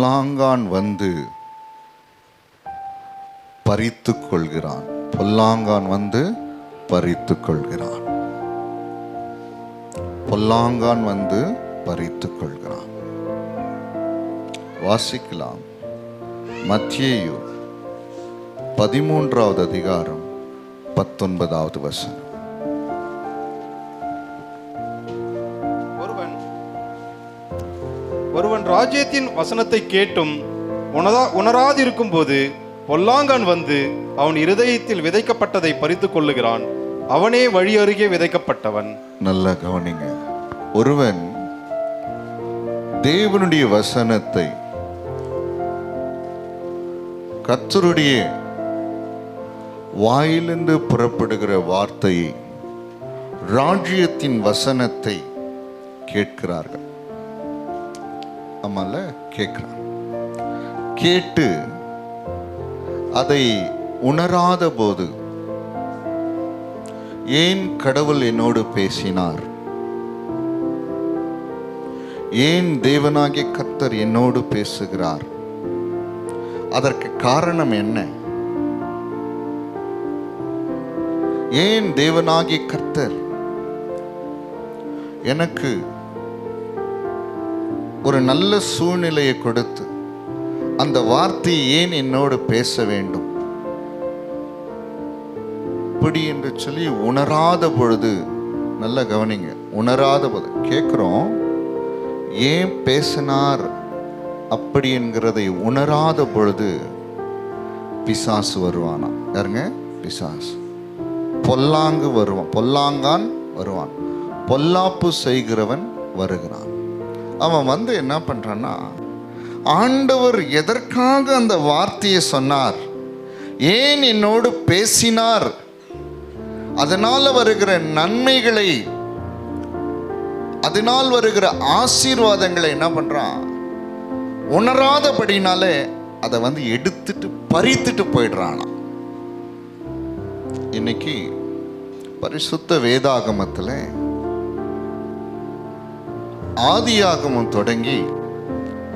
பொல்லாங்கான் வந்து பறித்து கொள்கிறான். பொல்லாங்கான் வந்து பறித்து கொள்கிறான். பொல்லாங்கான் வந்து பறித்து கொள்கிறான். வாசிக்கலாம். மத்தேயு 13வது அதிகாரம் 19வது வசனம். ஒருவன் ராஜ்யத்தின் வசனத்தை கேட்டும் உணராதிருக்கும் போது பொல்லாங்கான் வந்து அவன் இருதயத்தில் விதைக்கப்பட்டதை பறித்து கொள்ளுகிறான். அவனே வழி அருகே விதைக்கப்பட்டவன். நல்ல கவனிங்க. ஒருவன் தேவனுடைய வசனத்தை, கர்த்தருடைய வாயிலிருந்து புறப்படுகிற வார்த்தையை, ராஜ்யத்தின் வசனத்தை கேட்கிறார்கள். ஆமால, கேட்கிறான். கேட்டு அதை உணராத போது, ஏன் கடவுள் என்னோடு பேசினார், ஏன் தேவனாகிய கர்த்தர் என்னோடு பேசுகிறார், அதற்கு காரணம் என்ன, ஏன் தேவனாகிய கர்த்தர் எனக்கு ஒரு நல்ல சூழ்நிலையை கொடுத்து அந்த வார்த்தையை ஏன் என்னோடு பேச வேண்டும் இப்படி என்று சொல்லி உணராத பொழுது, நல்ல கவனிங்க, உணராத போது கேட்கிறோம், ஏன் பேசினார் அப்படி என்கிறதை உணராத பொழுது பிசாசு வருவானா? யாருங்க? பிசாசு. பொல்லாங்கு வருவான், பொல்லாங்கான் வருவான், பொல்லாப்பு செய்கிறவன் வருகிறான். அவன் வந்து என்ன பண்றான்னா, ஆண்டவர் எதற்காக அந்த வார்த்தையை சொன்னார், ஏன் என்னோடு பேசினார், அதனால் வருகிற நன்மைகளை, அதனால் வருகிற ஆசீர்வாதங்களை என்ன பண்றான், உணராதபடினாலே அதை வந்து எடுத்துட்டு பறித்துட்டு போயிடுறானா. இன்னைக்கு பரிசுத்த வேதாகமத்தில் ஆதியாகமம் தொடங்கி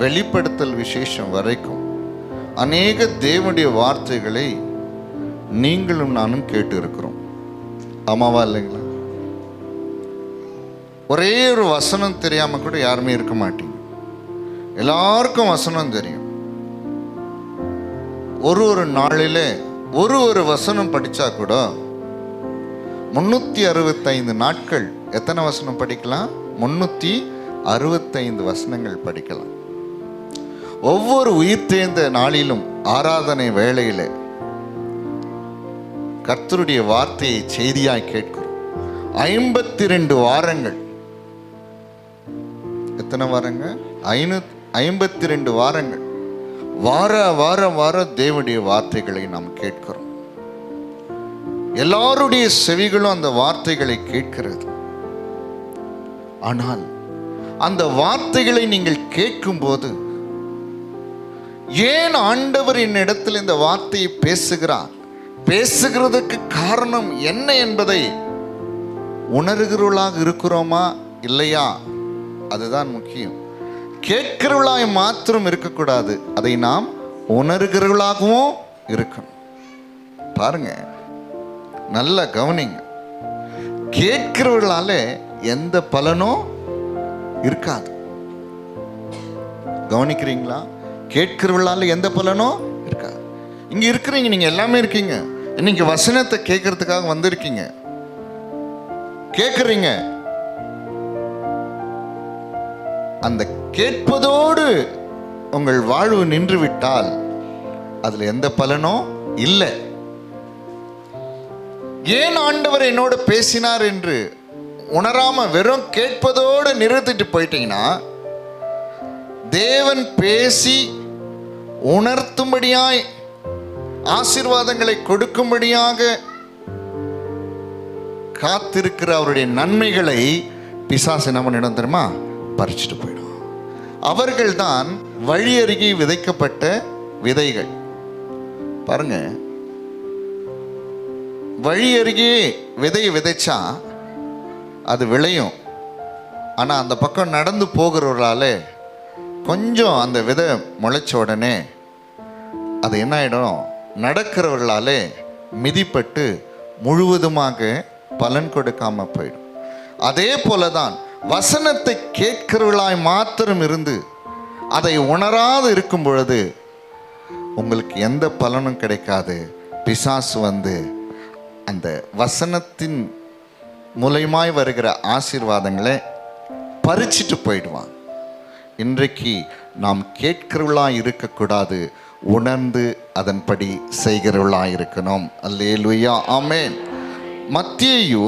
வெளிப்படுத்தல் விசேஷம் வரைக்கும் அநேக தேவனுடைய வார்த்தைகளை நீங்களும் நானும் கேட்டு இருக்கிறோம். ஆமாவா இல்லைங்களா? ஒரே ஒரு வசனம் தெரியாம கூட யாருமே இருக்க மாட்டீங்க. எல்லாருக்கும் வசனம் தெரியும். ஒரு நாளில ஒரு வசனம் படிச்சா கூட 365 நாட்கள் எத்தனை வசனம் படிக்கலாம்? 365 வசனங்கள் படிக்கலாம். ஒவ்வொரு உயிர் தேர்ந்த நாளிலும் ஆராதனை வேளையில கர்த்தருடைய வார்த்தையை செய்தியாய் கேட்கிறோம். 52 வாரங்கள். எத்தனை வாரங்க? 52 வாரங்கள். வார தேவனுடைய வார்த்தைகளை நாம் கேட்கிறோம். எல்லாருடைய செவிகளும் அந்த வார்த்தைகளை கேட்கிறது. ஆனால் அந்த வார்த்தைகளை நீங்கள் கேட்கும்போது, ஏன் ஆண்டவர் என்னிடத்தில் இந்த வார்த்தையை பேசுகிறார், பேசுகிறதுக்கு காரணம் என்ன என்பதை உணர்கிறவர்களாக இருக்கிறோமா இல்லையா? அதுதான் முக்கியம். கேட்கிறவர்களாய் மாத்திரம் இருக்கக்கூடாது, அதை நாம் உணர்கிறவர்களாகவும் இருக்கணும். பாருங்க, நல்ல கவனிங்க. கேட்கிறவர்களால எந்த பலனும் இருக்காது. கவனிக்கிறீங்களா? கேட்கிறவர்களால எந்த பலனும் இருக்காது. இங்க இருக்கிறீங்க, நீங்க எல்லாமே இருக்கீங்க. இன்னைக்கு வசனத்தை கேட்கறதுக்காக வந்திருக்கீங்க, கேட்கறீங்க. அந்த கேட்பதோடு உங்கள் வாழ்வு நின்று விட்டால் அதுல எந்த பலனும் இல்லை. ஏன் ஆண்டவர் என்னோட பேசினார் என்று உணராம வெறும் கேட்பதோடு நிறுத்திட்டு போயிட்டீங்கன்னா, தேவன் பேசி உணர்த்தும்படியாய் ஆசீர்வாதங்களை கொடுக்கும்படியாக காத்திருக்கிற அவருடைய நன்மைகளை பிசாசு என்ன பண்ணிடும் தெரியுமா? பறிச்சுட்டு போயிடும். அவர்கள் தான் வழி அருகே விதைக்கப்பட்ட விதைகள். பாருங்க, வழி அருகே விதையை விதைச்சா அது விளையும். ஆனால் அந்த பக்கம் நடந்து போகிறவர்களால கொஞ்சம் அந்த விதை முளைச்ச உடனே அது என்ன ஆகிடும், நடக்கிறவர்களாலே மிதிப்பட்டு முழுவதுமாக பலன் கொடுக்காம போயிடும். அதே போலதான் வசனத்தை கேட்கிறவர்களாய் மாத்திரம் இருந்து அதை உணராது இருக்கும் பொழுது உங்களுக்கு எந்த பலனும் கிடைக்காது. பிசாசு வந்து அந்த வசனத்தின் மூலமாய் வருகிற ஆசீர்வாதங்களை பறிச்சிட்டு போயிடுவான். இன்றைக்கு நாம் கேட்கிறவர்களாய் இருக்கக்கூடாது, உணர்ந்து அதன்படி செய்கிறவர்களாய் இருக்கணும். அல்லேலூயா, ஆமென். மத்தேயு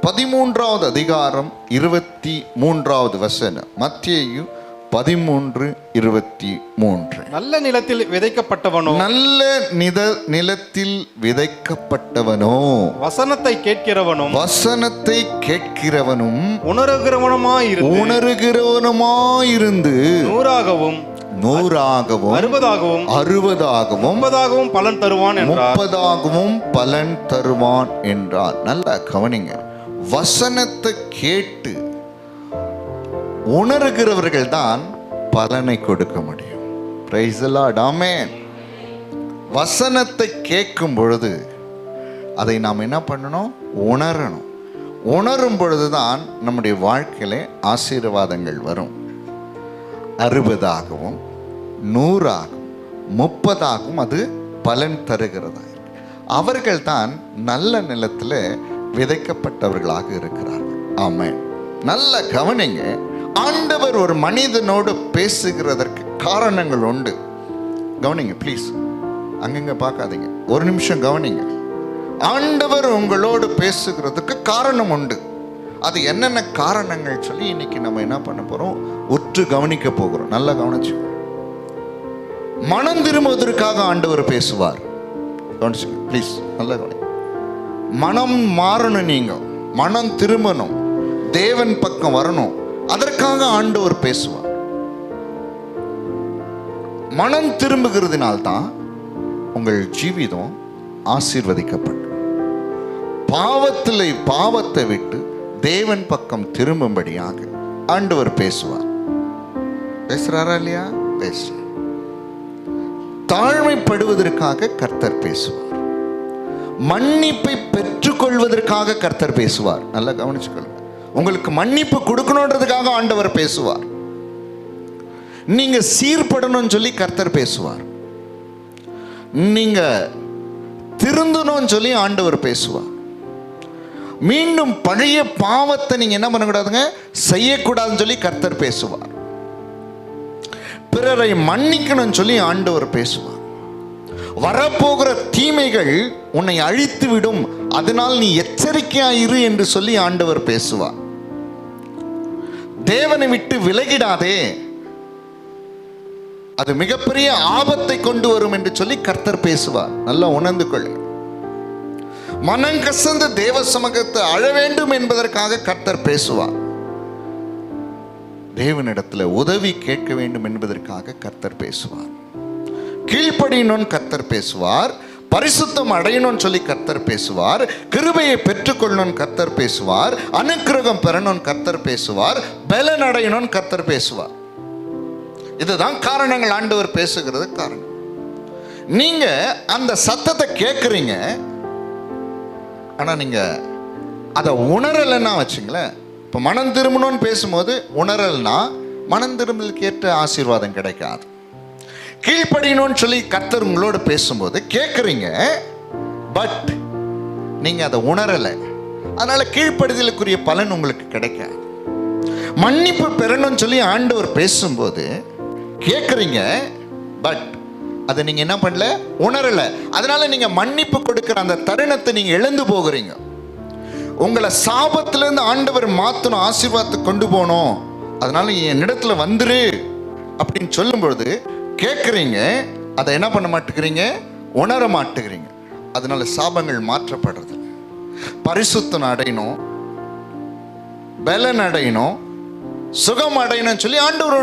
13வது அதிகாரம் 23வது வசனம். மத்தேயு 13:23. நல்ல நிலத்தில் விதைக்கப்பட்டவனோ, நல்ல நிலத்தில் விதைக்கப்பட்டவனோ, வசனத்தை கேட்கிறவனும் உணர்கிறவனுமாயிருந்து 100ஆகவும் 60ஆகவும் 30ஆகவும் பலன் தருவான் என்றார். நல்லா கவனிங்க. வசனத்தை கேட்டு உணர்கிறவர்கள் தான் பலனை கொடுக்க முடியும். பிரைஸ் தி லார்ட், ஆமென். வசனத்தை கேட்கும் பொழுது அதை நாம் என்ன பண்ணணும், உணரணும். உணரும் பொழுதுதான் நம்முடைய வாழ்க்கையில ஆசீர்வாதங்கள் வரும். 60ஆகவும் 100ஆகவும் 30ஆகவும் அது பலன் தருகிறதா. அவர்கள் தான் நல்ல நிலத்தில் விதைக்கப்பட்டவர்களாக இருக்கிறார்கள். ஆமென். நல்ல கவனிங்க. ஆண்டவர் ஒரு மனிதனோடு பேசுகிறதற்கு காரணங்கள் உண்டு. கவனிங்க ப்ளீஸ், அங்கங்க பார்க்காதீங்க, ஒரு நிமிஷம் கவனிங்க. ஆண்டவர் உங்களோடு பேசுகிறதுக்கு காரணம் உண்டு. அது என்னென்ன காரணங்கள் சொல்லி இன்னைக்கு நம்ம என்ன பண்ண போறோம், உற்று கவனிக்க போகிறோம். நல்லா கவனிச்சு. மனம் திரும்புவதற்காக ஆண்டவர் பேசுவார். கவனிச்சுங்க ப்ளீஸ், நல்லா கவனி. மனம் மாறணும், நீங்க மனம் திரும்பணும், தேவன் பக்கம் வரணும், அதற்காக ஆண்டவர் பேசுவார். மனம் திரும்புகிறதுனால்தான் உங்கள் ஜீவிதம் ஆசீர்வதிக்கப்படும். பாவத்தை விட்டு தேவன் பக்கம் திரும்பும்படியாக ஆண்டவர் பேசுவார். பேசுறாரா இல்லையா? பேசுறார். தாழ்மைப்படுவதற்காக கர்த்தர் பேசுவார். மன்னிப்பை பெற்றுக்கொள்வதற்காக கர்த்தர் பேசுவார். நல்லா கவனிச்சுக்கொள்ளுங்க. உங்களுக்கு மன்னிப்பு கொடுக்கணுன்றதுக்காக ஆண்டவர் பேசுவார். நீங்க சீர்படணும்னு சொல்லி கர்த்தர் பேசுவார். நீங்க திருந்தணும்னு சொல்லி ஆண்டவர் பேசுவார். மீண்டும் பழைய பாவத்தை நீங்க என்ன பண்ணக்கூடாதுங்க, செய்யக்கூடாதுன்னு சொல்லி கர்த்தர் பேசுவார். பிறரை மன்னிக்கணும்னு சொல்லி ஆண்டவர் பேசுவார். வரப்போகிற தீமைகள் உன்னை அழித்து விடும், அதனால் நீ எச்சரிக்கையாயிரு என்று சொல்லி ஆண்டவர் பேசுவார். தேவனை விட்டு விலகிடாதே, அது மிகப்பெரிய ஆபத்தை கொண்டு வரும் என்று சொல்லி கர்த்தர் பேசுவார். நல்லா உணர்ந்து கொள்ளு. மனம் கசந்து தேவ சமூகத்தை அழ வேண்டும் என்பதற்காக கர்த்தர் பேசுவார். தேவனிடத்துல உதவி கேட்க வேண்டும் என்பதற்காக கர்த்தர் பேசுவார். கீழ்ப்படியணும்னு கர்த்தர் பேசுவார். பரிசுத்தம் அடையணும்னு சொல்லி கர்த்தர் பேசுவார். கிருபையை பெற்றுக்கொள்ளணும்னு கர்த்தர் பேசுவார். அனுக்கிரகம் பெறணும்னு கர்த்தர் பேசுவார். பலன் அடையணும்னு கர்த்தர் பேசுவார். இதுதான் காரணங்கள். ஆண்டவர் பேசுகிறது காரணம். நீங்க அந்த சத்தத்தை கேட்குறீங்க, ஆனா நீங்க அதை உணரலைன்னா வச்சுங்களேன். இப்போ மனம் திரும்பணும்னு பேசும்போது உணரல்னா மனம் திரும்பலுக்கு ஏற்ற ஆசீர்வாதம் கிடைக்காது. கீழ்ப்படியணும்னு சொல்லி கர்த்தர் உங்களோட பேசும்போது கேட்குறீங்க, பட் நீங்க அதை உணரலை, அதனால கீழ்ப்படிதலுக்குரிய பலன் உங்களுக்கு கிடைக்காது. மன்னிப்பு பெறணும்னு சொல்லி ஆண்டவர் பேசும்போது கேட்குறீங்க, பட் அதை நீங்க என்ன பண்ணல, உணரலை. அதனால நீங்க மன்னிப்பு கொடுக்கிற அந்த தருணத்தை நீங்க இழந்து போகிறீங்க. உங்களை சாபத்திலிருந்து ஆண்டவர் மாற்றணும், ஆசீர்வாதத்தை கொண்டு போகணும், அதனால என்னிடத்துல வந்துரு அப்படின்னு சொல்லும் பொழுது கேட்குறீங்க, அதை என்ன பண்ண மாட்டேங்கிறீங்க, உணர மாட்டேங்கிறீங்க. அதனால சாபங்கள் மாற்றப்படுறது. பரிசுத்தம் அடையணும், பலன் அடையணும், சுகம் அடையணும்னு சொல்லி ஆண்டவர்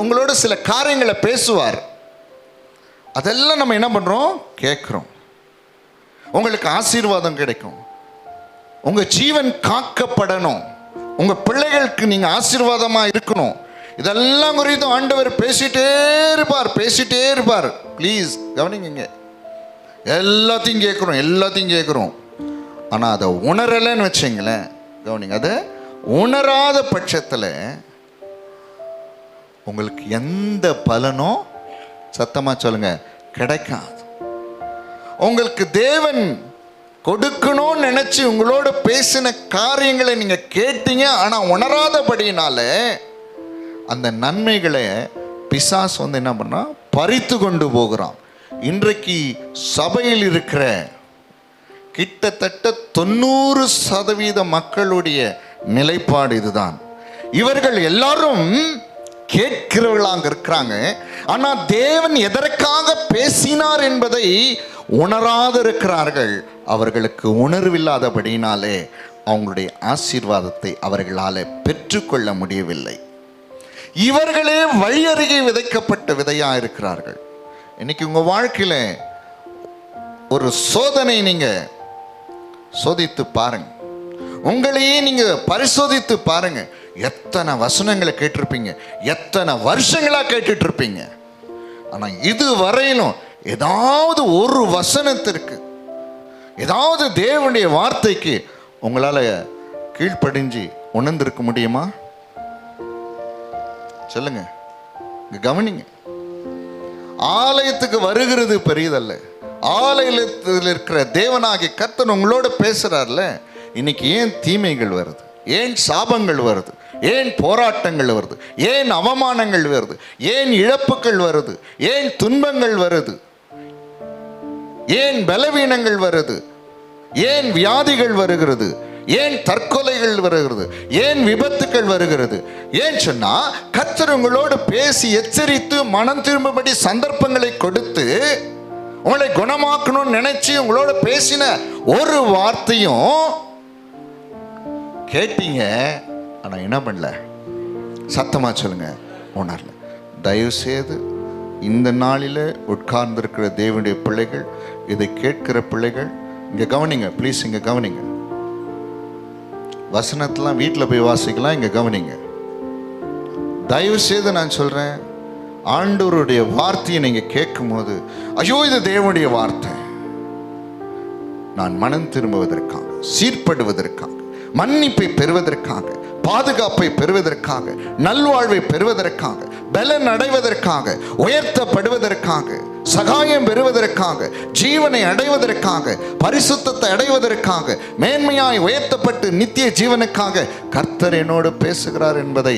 உங்களோட சில காரியங்களை பேசுவார். அதெல்லாம் நம்ம என்ன பண்றோம், கேட்குறோம். உங்களுக்கு ஆசீர்வாதம் கிடைக்கும், உங்க ஜீவன் காக்கப்படணும், உங்க பிள்ளைகளுக்கு நீங்க ஆசீர்வாதமா இருக்கணும். இதெல்லாம் குறித்து ஆண்டவர் பேசிட்டே இருப்பார். ப்ளீஸ் கவனிங்க, எல்லாத்தையும் கேட்குறோம். ஆனால் அதை உணரலைன்னு வச்சுங்களேன், கவனிங்க, அதை உணராத பட்சத்தில் உங்களுக்கு எந்த பலனும், சத்தமாக சொல்லுங்க, கிடைக்காது. உங்களுக்கு தேவன் கொடுக்கணும்னு நினைச்சு உங்களோட பேசின காரியங்களை நீங்க கேட்டீங்க, ஆனா உணராதபடினால அந்த நன்மைகளை பிசாசு என்ன பண்ணா பறித்து கொண்டு போகிறான். இன்றைக்கு சபையில் இருக்கிற கிட்டத்தட்ட 90% மக்களுடைய நிலைப்பாடு இதுதான். இவர்கள் எல்லாரும் கேட்கிறவர்களாக இருக்கிறாங்க, ஆனா தேவன் எதற்காக பேசினார் என்பதை உணராது இருக்கிறார்கள். அவர்களுக்கு உணர்வில்லாதபடினாலே அவங்களுடைய ஆசீர்வாதத்தை அவர்களால் பெற்றுக்கொள்ள முடியவில்லை. இவர்களே வழி அருகே விதைக்கப்பட்ட விதையா இருக்கிறார்கள். இன்னைக்கு உங்க வாழ்க்கையில ஒரு சோதனை, நீங்க சோதித்து பாருங்க, உங்களையே நீங்க பரிசோதித்து பாருங்க. எத்தனை வசனங்களை கேட்டிருப்பீங்க, எத்தனை வருஷங்களா கேட்டுட்டு இருப்பீங்க. ஆனா இது வரையிலும் ஏதாவது ஒரு வசனத்திற்கு, ஏதாவது தேவனுடைய வார்த்தைக்கு உங்களால கீழ்ப்படிஞ்சு உணர்ந்திருக்க முடியுமா? சொல்லுங்க, கவனிங்க. ஆலயத்துக்கு வருகிறது பெரியதல்ல, ஆலயத்தில் இருக்கிற தேவனாகிய கர்த்தர் உங்களோட பேசுறார்ல. இன்னைக்கு ஏன் தீமைகள் வருது, ஏன் சாபங்கள் வருது, ஏன் போராட்டங்கள் வருது, ஏன் அவமானங்கள் வருது, ஏன் இழப்புகள் வருது, ஏன் துன்பங்கள் வருது, ஏன் பலவீனங்கள் வருது, ஏன் வியாதிகள் வருகிறது, ஏன் தற்கொலைகள் வருகிறது, ஏன் விபத்துக்கள் வருகிறது? ஏன் சொன்னா கர்த்தர் உங்களோடு பேசி எச்சரித்து மனம் திரும்பும்படி சந்தர்ப்பங்களை கொடுத்து உங்களை குணமாக்கணும்னு நினைச்சு உங்களோட பேசின ஒரு வார்த்தையும் கேட்டீங்க, ஆனா என்ன பண்ணல? சத்தமா சொல்லுங்க, உணரல. தயவு செய்து இந்த நாளில உட்கார்ந்திருக்கிற தேவனுடைய பிள்ளைகள், இதை கேட்கிற பிள்ளைகள், இங்க கவனிங்க ப்ளீஸ், இங்க கவனிங்க. வசனத்தெல்லாம் வீட்டில் போய் வாசிக்கலாம், இங்க கவனிங்க. தயவு செய்து நான் சொல்றேன், ஆண்டவருடைய வார்த்தையை நீங்க கேட்கும் போது, ஐயோ இது தேவனுடைய வார்த்தை, நான் மனம் திரும்புவதற்காக, சீர்படுவதற்காக, மன்னிப்பை பெறுவதற்காக, பாதுகாப்பை பெறுவதற்காக, நல்வாழ்வை பெறுவதற்காக, பலன் அடைவதற்காக, உயர்த்தப்படுவதற்காக, சகாயம் பெறுவதற்காக, ஜீவனை அடைவதற்காக, பரிசுத்தத்தை அடைவதற்காக, மேன்மையாய் உயர்த்தப்பட்டு நித்திய ஜீவனுக்காக கர்த்தர் என்னோடு பேசுகிறார் என்பதை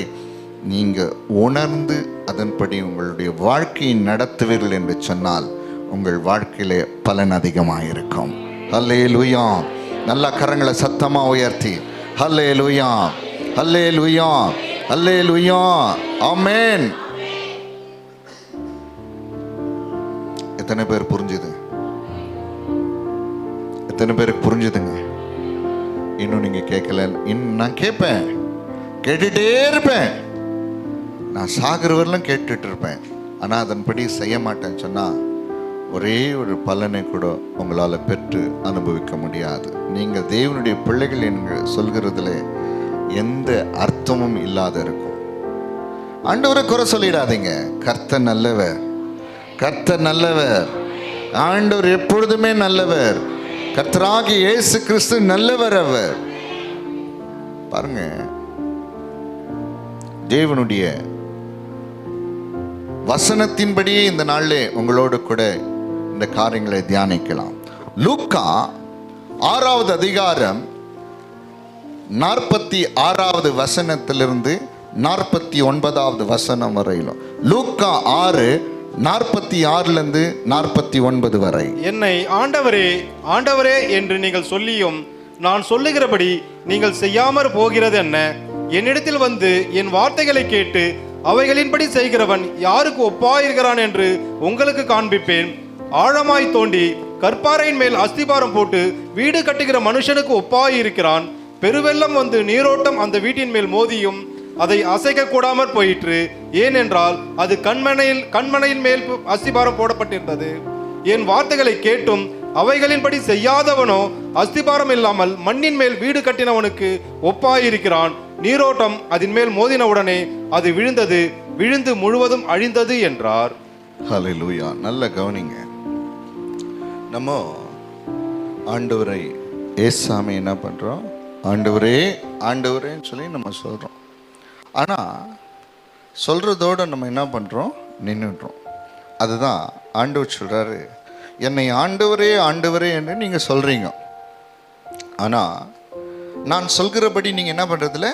நீங்க உணர்ந்து அதன்படி உங்களுடைய வாழ்க்கையை நடத்துவீர்கள் என்று சொன்னால் உங்கள் வாழ்க்கையிலே பலன் அதிகமாயிருக்கும். ஹல்லேலூயா. நல்ல கரங்களை சத்தமா உயர்த்தி ஹல்லேலூயா, ஹல்லேலூயா, ஹல்லேலூயா, ஆமென். எத்தனை பேர் புரிஞ்சுது? எத்தனை பேருக்கு புரிஞ்சுதுங்க? இன்னும் நீங்க கேட்கல. இன்னும் நான் கேட்பேன், கேட்டுட்டே இருப்பேன், நான் சாகிறவரெல்லாம் கேட்டுட்டு இருப்பேன். ஆனால் அதன்படி செய்ய மாட்டேன்னு சொன்னால் ஒரே ஒரு பலனை கூட உங்களால் பெற்று அனுபவிக்க முடியாது. நீங்கள் தேவனுடைய பிள்ளைகள் என்று சொல்கிறதுல எந்த அர்த்தமும் இல்லாத இருக்கும். ஆண்டவரை குறை சொல்லிடாதீங்க. கர்த்தர் நல்லவர், கர்த்தர் நல்லவர், ஆண்டவர் எப்பொழுதுமே நல்லவர். கர்த்தராகிய இயேசு கிறிஸ்து நல்லவர். அவர் பாருங்க, தேவனுடைய வசனத்தின்படியே இந்த நாளிலே உங்களோடு கூட இந்த காரியங்களை தியானிக்கலாம். லூக்கா 6வது அதிகாரம் 46வது வசனத்திலிருந்து 49வது வசனம் வரையிலும். லூக்கா 6:46 49 வரை. என்னை ஆண்டவரே ஆண்டவரே என்று நீங்கள் சொல்லியும் நான் சொல்லுகிறபடி நீங்கள் செய்யாமற் போகிறது என்ன? என்னிடத்தில் வந்து என் வார்த்தைகளை கேட்டு அவைகளின்படி செய்கிறவன் யாருக்கு ஒப்பாயிருக்கிறான் என்று உங்களுக்கு காண்பிப்பேன். ஆழமாய் தோண்டி கற்பாறையின் மேல் அஸ்திபாரம் போட்டு வீடு கட்டுகிற மனுஷனுக்கு ஒப்பாயிருக்கிறான். பெருவெள்ளம் வந்து நீரோட்டம் அந்த வீட்டின் மேல் மோதியும் அதை அசைக்க கூடாமற் போயிற்று. ஏனென்றால் அது கண்மனையின் மேல் அஸ்திபாரம் போடப்பட்டிருந்தது. என் வார்த்தைகளை கேட்டும் அவைகளின்படி செய்யாதவனோ அஸ்திபாரம் இல்லாமல் மண்ணின் மேல் வீடு கட்டினவனுக்கு ஒப்பாயிருக்கிறான். நீரோட்டம் அதன் மேல் மோதினவுடனே அது விழுந்தது, விழுந்து முழுவதும் அழிந்தது என்றார். ஹல்லேலூயா. நல்ல கவனிங்க. நம்ம ஆண்டவரை ஏசாமி என்ன பண்றோம்? ஆண்டவரே ஆண்டவரேன்னு சொல்லி நம்ம சொல்றோம். ஆனா சொல்றதோட நம்ம என்ன பண்றோம்? நின்றுடுறோம். அதுதான் ஆண்டவர் சொல்றாரு, என்னை ஆண்டவரே ஆண்டவரே என்று நீங்க சொல்றீங்க, ஆனா நான் சொல்கிறபடி நீங்க என்ன பண்றதில்ல,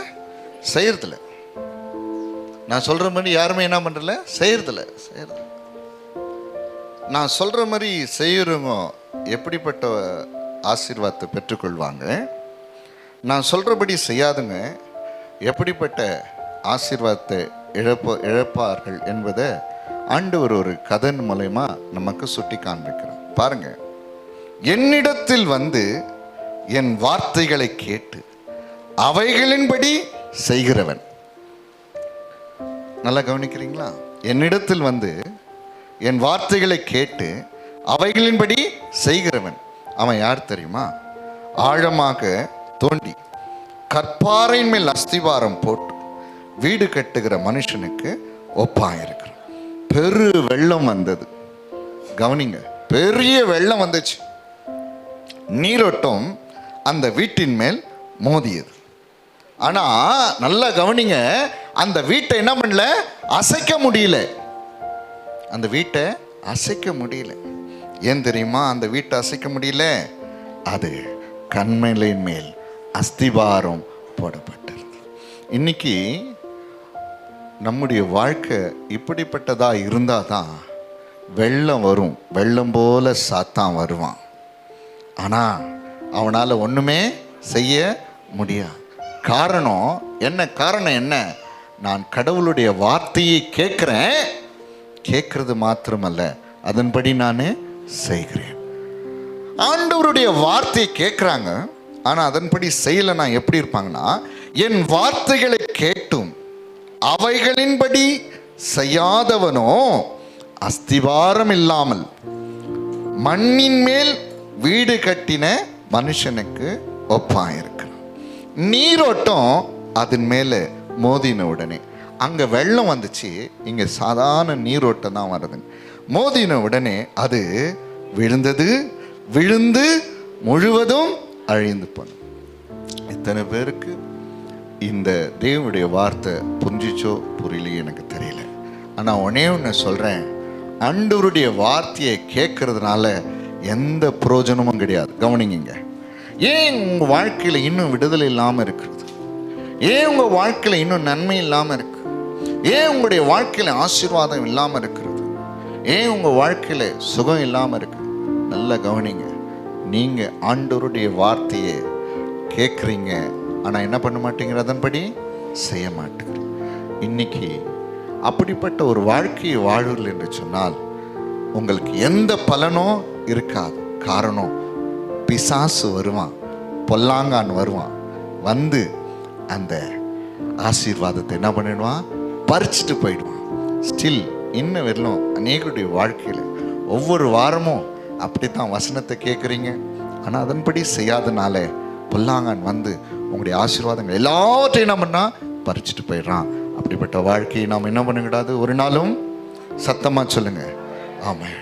செய்யறதில்ல. நான் சொல்ற மாதிரி யாருமே என்ன பண்றதில்ல, செய்யறதில்ல. நான் சொல்ற மாதிரி செய்யறவங்க எப்படிப்பட்ட ஆசீர்வாதத்தை பெற்றுக்கொள்வாங்க, நான் சொல்றபடி செய்யாதுங்க எப்படிப்பட்ட ஆசீர்வாதத்தை இழப்பார்கள் என்பதை ஆண்டவர் ஒரு கதன் மூலமா நமக்கு சுட்டி காண்பிக்கிறார். பாருங்க, என்னிடத்தில் வந்து என் வார்த்தைகளை கேட்டு அவைகளின்படி செய்கிறவன். நல்லா கவனிக்கிறீங்களா? என்னிடத்தில் வந்து என் வார்த்தைகளை கேட்டு அவைகளின்படி செய்கிறவன் அவன் யார் தெரியுமா? ஆழமாக தோண்டி கற்பாறையின் மேல் அஸ்திவாரம் போட்டு வீடு கட்டுகிற மனுஷனுக்கு ஒப்பாயிருக்கிறான். பெரு வெள்ளம் வந்தது. கவனிங்க, பெரிய வெள்ளம் வந்துச்சு. நீரோட்டம் அந்த வீட்டின் மேல் மோதியது. ஆனா நல்லா கவனிங்க, அந்த வீட்டை என்ன பண்ணல, அசைக்க முடியல. அந்த வீட்டை அசைக்க முடியல. ஏன் தெரியுமா அந்த வீட்டை அசைக்க முடியல? அது கன்மலையின் மேல் அஸ்திபாரம் போடப்பட்டது. இன்னைக்கு நம்முடைய வாழ்க்கை இப்படிப்பட்டதா இருந்தால் தான் வெள்ளம் வரும். வெள்ளம் போல சாத்தான் வருவான், ஆனால் அவனால் ஒன்றுமே செய்ய முடியாது. காரணம் என்ன? காரணம் என்ன? நான் கடவுளுடைய வார்த்தையை கேட்குறேன். கேட்கறது மாத்திரமல்ல, அதன்படி நான் செய்கிறேன். ஆண்டவருடைய வார்த்தையை கேட்குறாங்க, ஆனால் அதன்படி செய்யலைன்னா எப்படி இருப்பாங்கன்னா, என் வார்த்தைகளை கேட்டும் அவைகளின்படி செய்யாதவனோ அஸ்திவாரம் இல்லாமல் மண்ணின் மேல் வீடு கட்டின மனுஷனுக்கு ஒப்பாயிருக்கு. நீரோட்டம் அதன் மேலே மோதின உடனே, அங்கே வெள்ளம் வந்துச்சு, இங்கே சாதாரண நீரோட்டம் தான் வருது. மோதின உடனே அது விழுந்தது, விழுந்து முழுவதும் அழிந்து போனது. இத்தனை பேருக்கு இந்த தேவனுடைய வார்த்தை புரிஞ்சிச்சோ புரியலையே எனக்கு தெரியல. ஆனால் ஒன்னே ஒன்று சொல்கிறேன், ஆண்டவருடைய வார்த்தையை கேட்கறதுனால எந்த பிரயோஜனமும் கிடையாது. கவனிங்க, ஏன் உங்கள் வாழ்க்கையில் இன்னும் விடுதலை இல்லாமல் இருக்கிறது? ஏன் உங்கள் வாழ்க்கையில் இன்னும் நன்மை இல்லாமல் இருக்கு? ஏன் உங்களுடைய வாழ்க்கையில் ஆசீர்வாதம் இல்லாமல் இருக்கிறது? ஏன் உங்கள் வாழ்க்கையில் சுகம் இல்லாமல் இருக்கு? நல்லா கவனிங்க, நீங்கள் ஆண்டவருடைய வார்த்தையை கேட்குறீங்க, ஆனால் என்ன பண்ண மாட்டேங்கிற, அதன்படி செய்ய மாட்டேங்கிறீங்க. இன்னைக்கு அப்படிப்பட்ட ஒரு வாழ்க்கையை வாழுங்கள் என்று சொன்னால் உங்களுக்கு எந்த பலனும் இருக்காது. காரணம், பிசாசு வருவான், பொல்லாங்கான் வருவான், வந்து அந்த ஆசீர்வாதத்தை என்ன பண்ணிடுவான், பறிச்சுட்டு போயிடுவான். ஸ்டில் இன்னும் வரலும் அநேகருடைய வாழ்க்கையில் ஒவ்வொரு வாரமும் அப்படித்தான் வசனத்தை கேட்குறீங்க, ஆனால் அதன்படி செய்யாதனால பொல்லாங்கான் வந்து உங்களுடைய ஆசீர்வாதங்கள் எல்லாத்தையும் என்ன பண்ணா பறிச்சுட்டு போயிடுறான். அப்படிப்பட்ட வாழ்க்கையை நாம் என்ன பண்ணக்கூடாது. ஒரு நாளும் சத்தமாக சொல்லுங்க, ஆமாம்.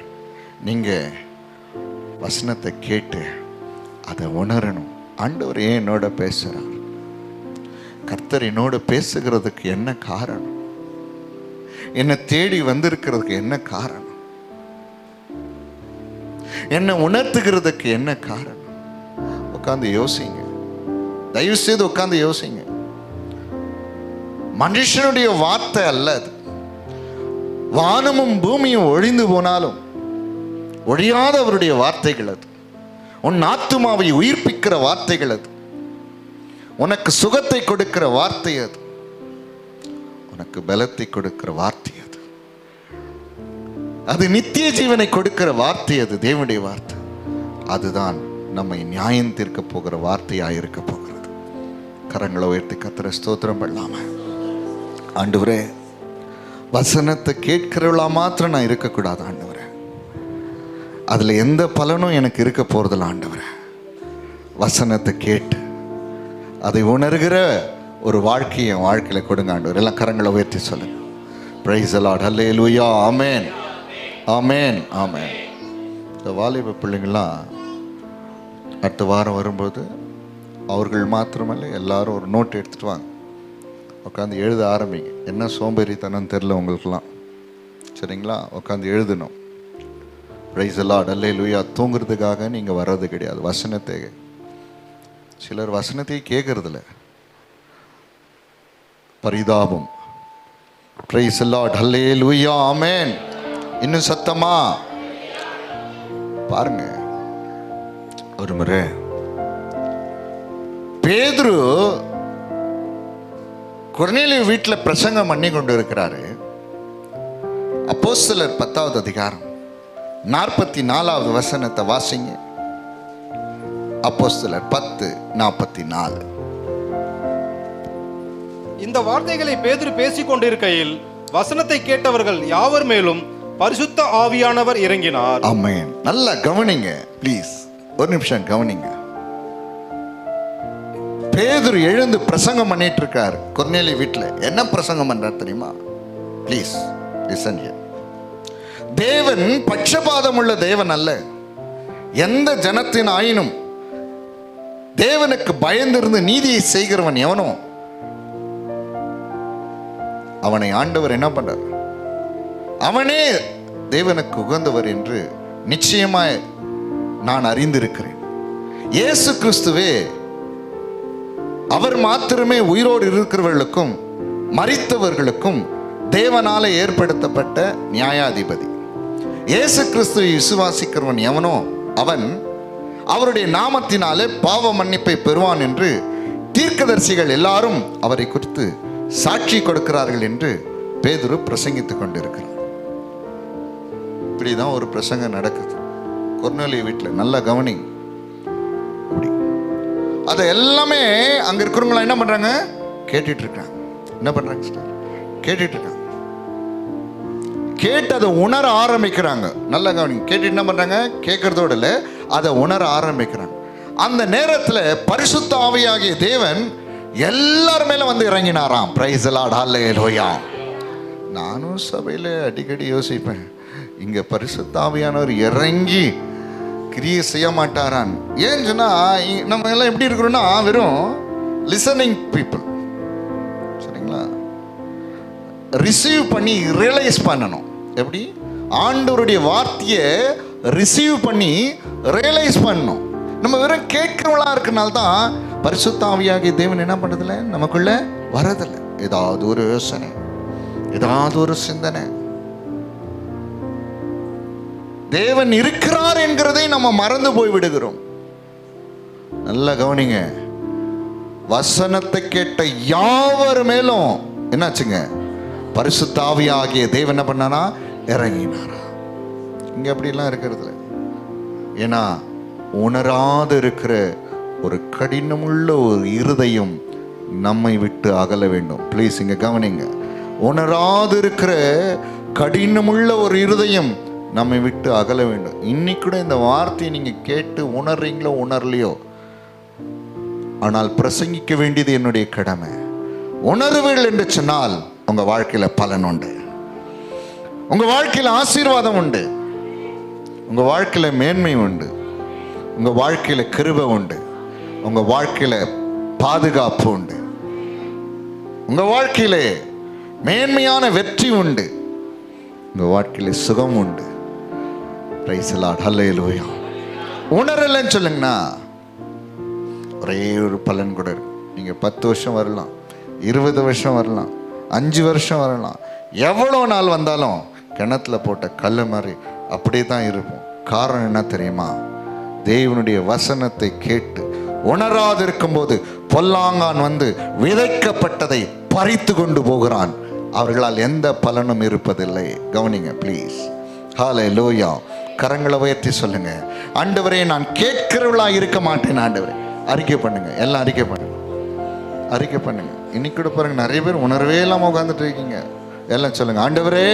நீங்கள் வசனத்தை கேட்டு அதை உணரணும். ஆண்டவர் ஏன் என்னோட பேசுகிறார்? கர்த்தர் என்னோட பேசுகிறதுக்கு என்ன காரணம்? என்னை தேடி வந்திருக்கிறதுக்கு என்ன காரணம்? என்னை உணர்த்துகிறதுக்கு என்ன காரணம்? உட்காந்து யோசிங்க, தயவு செய்து உட்காந்து யோசிங்க. மனுஷனுடைய வார்த்தை அல்ல அது. வானமும் பூமியும் ஒழிந்து போனாலும் ஒழியாத அவருடைய வார்த்தைகள் அது. உன் ஆத்துமாவை உயிர்ப்பிக்கிற வார்த்தைகள் அது. உனக்கு சுகத்தை கொடுக்கிற வார்த்தை அது. உனக்கு பலத்தை கொடுக்கிற வார்த்தை அது. அது நித்திய ஜீவனை கொடுக்கிற வார்த்தை அது. தேவனுடைய வார்த்தை அதுதான் நம்மை நியாயம் தீர்க்க போகிற வார்த்தையாக இருக்க போகிறது. கரங்களை உயர்த்தி கர்த்தரை ஸ்தோத்திரம் பண்ணலாம. ஆண்டவரே, வசனத்தை கேட்கிறவளா மாத்திரம் நான் இருக்கக்கூடாது ஆண்டவரே. அதில் எந்த பலனும் எனக்கு இருக்க போகிறதில்ல ஆண்டவரே. வசனத்தை கேட்டு அதை உணர்கிற ஒரு வாழ்க்கையை என் வாழ்க்கையில் கொடுங்க ஆண்டவர். எல்லாம் கரங்களை உயர்த்தி சொல்லுங்க. Praise the lord. Hallelujah. Amen, amen, amen. இந்த வாலிப பிள்ளைங்கள்லாம் அடுத்த வாரம் வரும்போது அவர்கள் மாத்திரமல்ல, எல்லாரும் ஒரு நோட் எடுத்துகிட்டு வாங்க, உட்காந்து எழுத ஆரம்பிங்க. என்ன சோம்பேறித்தனம் தெரில உங்களுக்கெல்லாம், சரிங்களா? உட்காந்து எழுதணும். Price the lord. ஹல்லேலூயா. தூங்குறதுக்காக நீங்கள் வர்றது கிடையாது. வசனத்தை, சிலர் வசனத்தையே கேட்கறதில்ல, பரிதாபம். Praise the lord. Hallelujah. Amen. இன்னும் சத்தமா பாருங்க. ஒரு முறை பேதுரு கொர்நேலியு வீட்டில் பிரசங்கம் பண்ணி கொண்டு இருக்கிறாரு. அப்போஸ்தலர் 10வது அதிகாரம் 44வது வசனத்தை வாசிங்க. அப்போஸ்தலர் 10:44. இந்த வார்த்தைகளை பேதுரு பேசிக் கொண்டிருக்கையில் வசனத்தை கேட்டவர்கள் யாவர் மேலும் பரிசுத்த ஆவியானவர் இறங்கினார். ஆமென். நல்லா கவனிங்க ப்ளீஸ், ஒரு நிமிஷம் கவனிங்க. பேதுரு எழுந்து பிரசங்கம் பண்ணிட்டு இருக்கார் கொர்நேலியு வீட்டில். என்ன பிரசங்கம் பண்றார் தெரியுமா? Please listen here. தேவன் பட்சபாதம் உள்ள தேவன் அல்ல. எந்த ஜனத்தின் ஆயினும் தேவனுக்கு பயந்திருந்து நீதியை செய்கிறவன் எவனோ அவனை ஆண்டவர் என்ன பண்றார்? அவனே தேவனுக்கு உகந்தவர் என்று நிச்சயமாய் நான் அறிந்திருக்கிறேன். இயேசு கிறிஸ்துவே அவர் மாத்திரமே உயிரோடு இருக்கிறவர்களுக்கும் மரித்தவர்களுக்கும் தேவனால ஏற்படுத்தப்பட்ட நியாயாதிபதி. இயேசு கிறிஸ்துவை விசுவாசிக்கிறவன் எவனோ அவன் அவருடைய நாமத்தினாலே பாவ மன்னிப்பை பெறுவான் என்று தீர்க்கதரிசிகள் எல்லாரும் அவரை குறித்து சாட்சி கொடுக்கிறார்கள் என்று பேதுரு பிரசங்கித்துக் கொண்டிருக்கிறார். இப்படிதான் ஒரு பிரசங்கம் நடக்குது கொர்நேலியு வீட்டில். நல்லா கவனிங்க. அதை எல்லாமே அங்க இருக்கிறவங்க என்ன பண்றாங்க? கேட்டுட்டு இருக்காங்க. என்ன பண்றாங்க சிஸ்டர்? கேட்டுட்டு இருக்காங்க. கேட்டு அதை உணர ஆரம்பிக்கிறாங்க. நல்லா கவனிங்க. கேட்டு என்ன பண்றாங்க? கேட்கறதோட இல்லை, அதை உணர ஆரம்பிக்கிறாங்க. அந்த நேரத்தில் பரிசுத்த ஆவியாகிய தேவன் எல்லார் மேல வந்து இறங்கினாராம். Price the lord. ஹல்லேலூயா. நானும் சபையில் அடிக்கடி யோசிப்பேன், இங்க பரிசுத்த ஆவியானவர் இறங்கி கிரியை செய்ய மாட்டாரான். ஏன்னு சொன்னா நம்ம எல்லாம் எப்படி இருக்கிறோம்னா வெறும் லிசனிங் பீப்புள், சரிங்களா? ரிசீவ் பண்ணி ரியலைஸ் பண்ணணும். எப்படி? ஆண்டவருடைய வார்த்தையை ரிசீவ் பண்ணி ரியலைஸ் பண்ணணும். நம்ம வெறும் கேட்கிறவங்களா இருக்கனால தான் பரிசுத்த ஆவியாகிய தேவன் என்ன பண்றதில்ல, நமக்குள்ள வரதில்லை. ஏதாவது ஒரு யோசனை, ஏதாவது ஒரு சிந்தனை. தேவன் இருக்கிறார் என்கிறதை நம்ம மறந்து போய் விடுகிறோம். நல்ல கவனிங்க. வசனத்தை கேட்ட யாவர் மேலும் என்னாச்சுங்க? பரிசுத்த ஆவியாகிய தேவன் என்ன பண்ணானா? இறங்கினாரா. இங்க அப்படிலாம் இருக்கிறது. ஏன்னா உணராது இருக்கிற ஒரு கடினமுள்ள ஒரு இருதயம் நம்மை விட்டு அகல வேண்டும். ப்ளீஸ் இங்க கவனிங்க. உணராது இருக்கிற கடினமுள்ள ஒரு இருதயம் நம்மை விட்டு அகல வேண்டும். இன்னைக்கு கூட இந்த வார்த்தையை நீங்க கேட்டு உணர்றீங்களோ உணரலையோ, ஆனால் பிரசங்கிக்க வேண்டியது என்னுடைய கடமை. உணர்வுகள் என்று சொன்னால் உங்க வாழ்க்கையில பலன் உண்டு, உங்க வாழ்க்கையில ஆசீர்வாதம் உண்டு, உங்க வாழ்க்கையில மேன்மை உண்டு, உங்க வாழ்க்கையில கிருபை உண்டு, உங்க வாழ்க்கையில பாதுகாப்பு உண்டு, உங்க வாழ்க்கையில மேன்மையான வெற்றி உண்டு, உங்க வாழ்க்கையில சுகம் உண்டு. Price the lord. ஹல்லேலூயா. உணரலன்னு சொல்லுங்கண்ணா ஒரே ஒரு பலன் கூட இருக்கு. நீங்க 10 வருஷம் வரலாம், 20 வருஷம் வரலாம், 5 வருஷம் வரலாம், எவ்வளோ நாள் வந்தாலும் கிணத்துல போட்ட கல் மாதிரி அப்படியே தான் இருப்போம். காரணம் என்ன தெரியுமா? தேவனுடைய வசனத்தை கேட்டு உணராது இருக்கும்போது பொல்லாங்கான் வந்து விதைக்கப்பட்டதை பறித்து கொண்டு போகிறான். அவர்களால் எந்த பலனும் இருப்பதில்லை. கவனிங்க ப்ளீஸ். ஹல்லேலூயா. கரங்களை உயர்த்தி சொல்லுங்க, ஆண்டவரே நான் கேட்கிறவளா இருக்க மாட்டேன். ஆண்டவரே அறிக்கை பண்ணுங்க. எல்லாம் அறிக்கை பண்ணுங்க, அறிக்கை பண்ணுங்க. இன்னைக்கு கூட பாருங்க, நிறைய பேர் உணர்வே இல்லாமல் உட்காந்துட்டு இருக்கீங்க. எல்லாம் சொல்லுங்க, ஆண்டவரே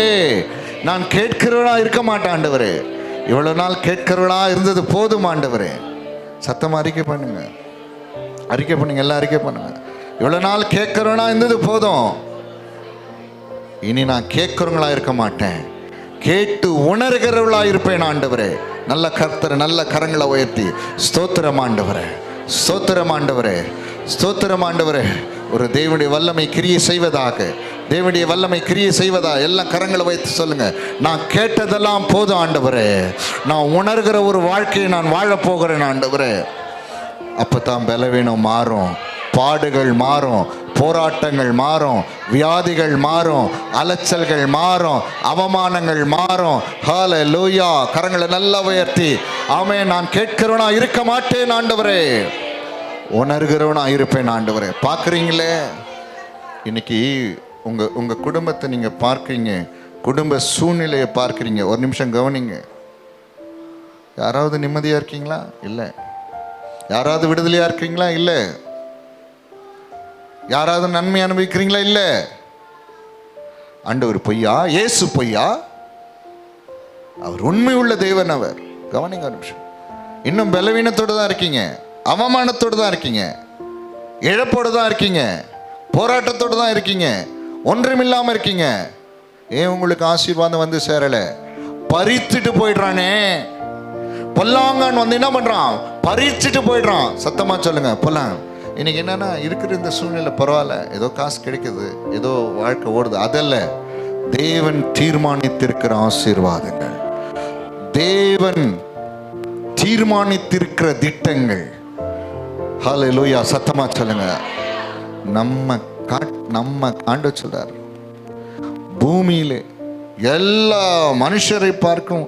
நான் கேட்கிறவளா இருக்க மாட்டேன். ஆண்டவரே இவ்வளவு நாள் கேட்கிறவளா இருந்தது போதும். ஆண்டவரே சத்தமா அறிக்கை பண்ணுங்க, அறிக்கை பண்ணுங்க, எல்லாம் அறிக்கை பண்ணுங்க. இவ்வளவு நாள் கேட்கிறவனா இருந்தது போதும், இனி நான் கேட்கிறவங்களா இருக்க மாட்டேன், கேட்டு உணர்கிறவளா இருப்பேன் ஆண்டவரே. நல்ல கர்த்தர் நல்ல கரங்களை உயர்த்தி ஸ்தோத்திரம் ஆண்டவரே, ஸ்தோத்திரம் ஆண்டவரே, ஸ்தோத்திரம் ஆண்டவரே. ஒரு தேவனுடைய வல்லமை கிரியை செய்வதாக, தேவனுடைய வல்லமை கிரியை செய்வதா. எல்லாம் கரங்களை வைத்து சொல்லுங்க, நான் கேட்டதெல்லாம் போதும் ஆண்டவரே, நான் உணர்கிற ஒரு வாழ்க்கையை நான் வாழப்போகிறேன் ஆண்டவரே. அப்பதான் பலவீனம் மாறும், பாடுகள் மாறும், போராட்டங்கள் மாறும், வியாதிகள் மாறும், அலைச்சல்கள் மாறும், அவமானங்கள் மாறும். ஹல்லேலூயா. கரங்களை நல்லா உயர்த்தி ஆமென். நான் கேட்கிறவனா இருக்க மாட்டேன் ஆண்டவரே, உணர்கிறவனா இருப்பேன் ஆண்டவரே. பார்க்குறீங்களே, இன்னைக்கு உங்க குடும்பத்தை நீங்க பார்க்குறீங்க, குடும்ப சூழ்நிலையை பார்க்குறீங்க. ஒரு நிமிஷம் கவனிங்க. யாராவது நிம்மதியா இருக்கீங்களா? இல்லை. யாராவது விடுதலையா இருக்கீங்களா? இல்லை. யாராவது நன்மை அனுபவிக்கிறீங்களா? இல்லை. ஆண்டவர் பொய்யா? இயேசு பொய்யா? அவர் உண்மை உள்ள தேவன். அவர் கவனிங்க ஒரு நிமிஷம். இன்னும் பலவீனத்தோடு தான் இருக்கீங்க, அவமானத்தோடு தான் இருக்கீங்க, இழப்போடு தான் இருக்கீங்க, போராட்டத்தோடு தான் இருக்கீங்க, ஒன்றுமில்லாமல் இருக்கீங்க. ஏன் உங்களுக்கு ஆசீர்வாதம் வந்து சேரலை? பறித்துட்டு போயிடுறானே பொல்லாங்கான். வந்து என்ன பண்றான்? பறிச்சுட்டு போயிடுறான். சத்தமா சொல்லுங்க, பொல்லாங்க. இன்னைக்கு என்னன்னா, இருக்கிற இந்த சூழ்நிலை பரவாயில்ல, ஏதோ காசு கிடைக்குது, ஏதோ வாழ்க்கை ஓடுது, அதல்ல. தேவன் தீர்மானித்திருக்கிற ஆசீர்வாதங்கள், தேவன் தீர்மானித்திருக்கிற திட்டங்கள். ஹல்லேலூயா. சத்தமா சொல்லுங்க. நம்ம ஆண்டு சொல்றார், பூமியிலே எல்லா மனுஷரை பார்க்கும்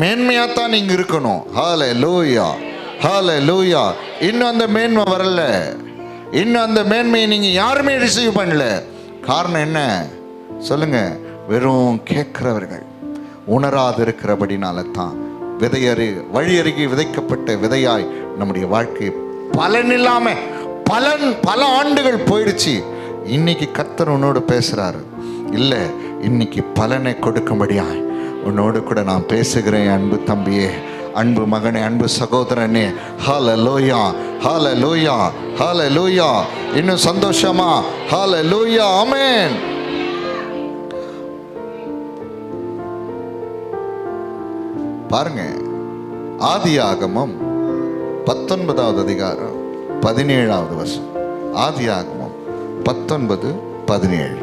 மேன்மையாத்தான் நீங்க இருக்கணும். ஹல்லேலூயா, ஹல்லேலூயா. இன்னும் அந்த மேன்மை வரல, இன்னும் அந்த மேன்மையை நீங்க யாருமே ரிசீவ் பண்ணல. காரணம் என்ன சொல்லுங்க? வெறும் கேட்கிறவர்கள், உணராது இருக்கிறபடினால தான் வழி அருகே விதைக்கப்பட்ட விதையாய் நம்முடைய வாழ்க்கை பலன் இல்லாம பல ஆண்டுகள் போயிடுச்சு. இன்னைக்கு கர்த்தர் உன்னோடு பேசுறாரு. இல்ல, இன்னைக்கு பலனை கொடுக்கும்படியாய் உன்னோடு கூட நான் பேசுகிறேன். அன்பு தம்பியே, அன்பு மகனே, அன்பு சகோதரனே. ஹல்லேலூயா, ஹல்லேலூயா, ஹல்லேலூயா. இன்னும் சந்தோஷமா? ஹல்லேலூயா, ஆமென். பாருங்க, ஆதியாகமம் 19வது அதிகாரம் 17வது வசனம். ஆதியாகமம் 19:17.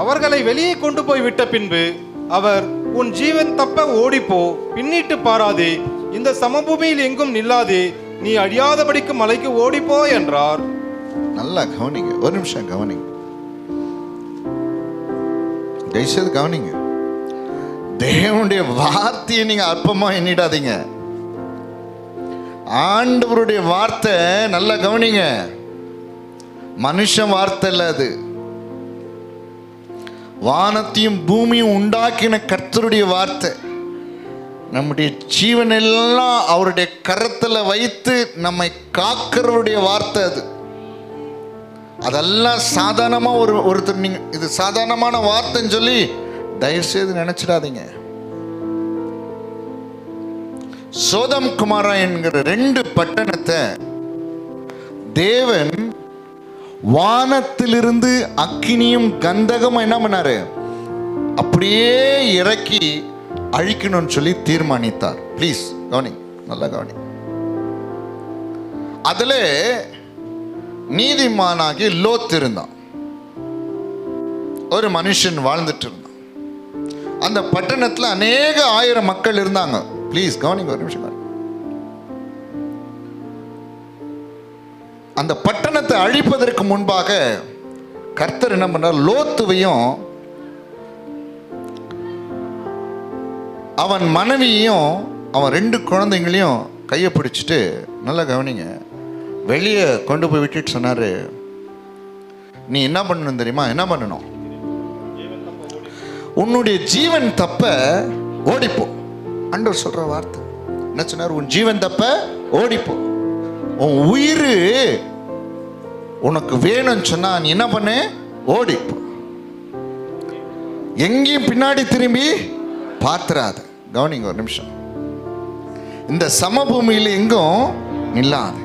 அவர்களை வெளியே கொண்டு போய் விட்ட பின்பு அவர், உன் ஜீவன் தப்ப ஓடிப்போ, பின்னிட்டு பாராதே, இந்த சமபூமியில் எங்கும் நில்லாதே, நீ அழியாதபடிக்கு மலைக்கு ஓடிப்போ என்றார். நல்லா கவனிங்க, ஒரு நிமிஷம் கவனிங்க, தயவுசெய்து கவனிங்க. தேவனுடைய வார்த்தையை நீங்க அற்பமா எண்ணிடாதீங்க. ஆண்டவருடைய வார்த்தை நல்லா கவனிங்க. மனுஷன் வார்த்தை இல்ல அது. வானத்தையும் பூமியும் உண்டாக்கின கர்த்தருடைய வார்த்தை. நம்முடைய ஜீவன் எல்லாம் அவருடைய கரத்துல வைத்து நம்மை காக்கிறவருடைய வார்த்தை அது. அதெல்லாம் சாதாரணமா ஒருத்தர் நீங்க இது சாதாரணமான வார்த்தைன்னு சொல்லி தயவு செய்து நினைச்சிடாதீங்க. சோதம் குமாரா என்கிற 2 பட்டணத்தை தேவன் வானத்திலிருந்து அக்கினியும் கந்தகமும் என்ன பண்ணாரு? அப்படியே இறக்கி அழிக்கணும்னு சொல்லி தீர்மானித்தார். ப்ளீஸ் கவனி, நல்லா கவனி. அதுல நீதிமானாகி லோத் இருந்தான். ஒரு மனுஷன் வாழ்ந்துட்டு இருந்தான். அந்த பட்டணத்துல அநேக 1000 மக்கள் இருந்தாங்க. ப்ளீஸ் கவனிங்க ஒரு நிமிஷம். அந்த பட்டணத்தை அழிப்பதற்கு முன்பாக கர்த்தர் என்ன பண்றார்? லோத்துவையும் அவன் மனைவியையும் அவன் 2 குழந்தைங்களையும் கையை பிடிச்சிட்டு, நல்லா கவனிங்க, வெளியே கொண்டு போய் விட்டுட்டு சொன்னாரு, நீ என்ன பண்ணணும் தெரியுமா? என்ன பண்ணணும்? உன்னுடைய ஜீவன் தப்ப ஓடிப்போ. ஆண்டவர் சொல்ற வார்த்தை என்ன சொன்னார்? உன் ஜீவன் தப்ப ஓடிப்போ. உன் உயிர் உனக்கு வேணும்னு சொன்னா நீ என்ன பண்ணு? ஓடிப்போ. எங்கேயும் பின்னாடி திரும்பி பார்த்துறாத. கவனிங்க ஒரு நிமிஷம். இந்த சமபூமியில் எங்கும் நில்லாது.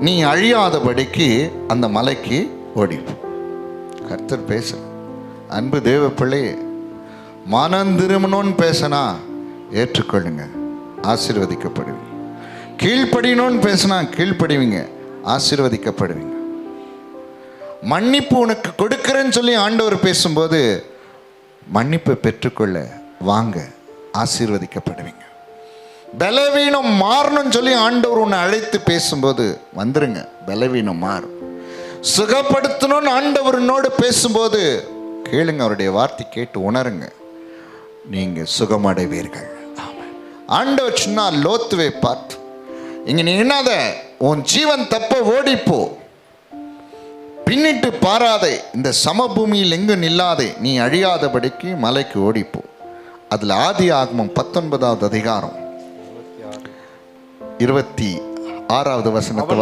நீ அழியாதபடிக்கு அந்த மலைக்கு ஓடிப்போ. கர்த்தர் பேச, அன்பு தேவ பிள்ளையே, மனம் திரும்பணும்னு பேசினா ஏற்றுக்கொள்ளுங்க, ஆசீர்வதிக்கப்படுவீங்க. கீழ்ப்படியணும்னு பேசினா கீழ்ப்படிவீங்க, ஆசீர்வதிக்கப்படுவீங்க. மன்னிப்பு உனக்கு கொடுக்கிறேன்னு சொல்லி ஆண்டவர் பேசும்போது மன்னிப்பை பெற்றுக்கொள்ள வாங்க, ஆசீர்வதிக்கப்படுவீங்க. பலவீனம் மாறணும்னு சொல்லி ஆண்டவர் உன்னை அழைத்து பேசும்போது வந்துருங்க, பலவீனம் மாறும். சுகப்படுத்தணும்னு ஆண்டவரனோடு பேசும்போது கேளுங்க, அவருடைய வார்த்தை கேட்டு உணருங்க, நீங்க சுகமடைவீர்கள். ஆண்டவர் சொன்னா லோத்துவை பார்த்து, இங்க நீ என்னாத, உன் ஜீவன் தப்ப ஓடிப்போ, பின்னிட்டு பாராதே, இந்த சமபூமியில் எங்கு நில்லாதே, நீ அழியாதபடிக்கு மலைக்கு ஓடிப்போ. அதுல ஆதியாகமம் 19வது அதிகாரம் 26வது வசனத்தை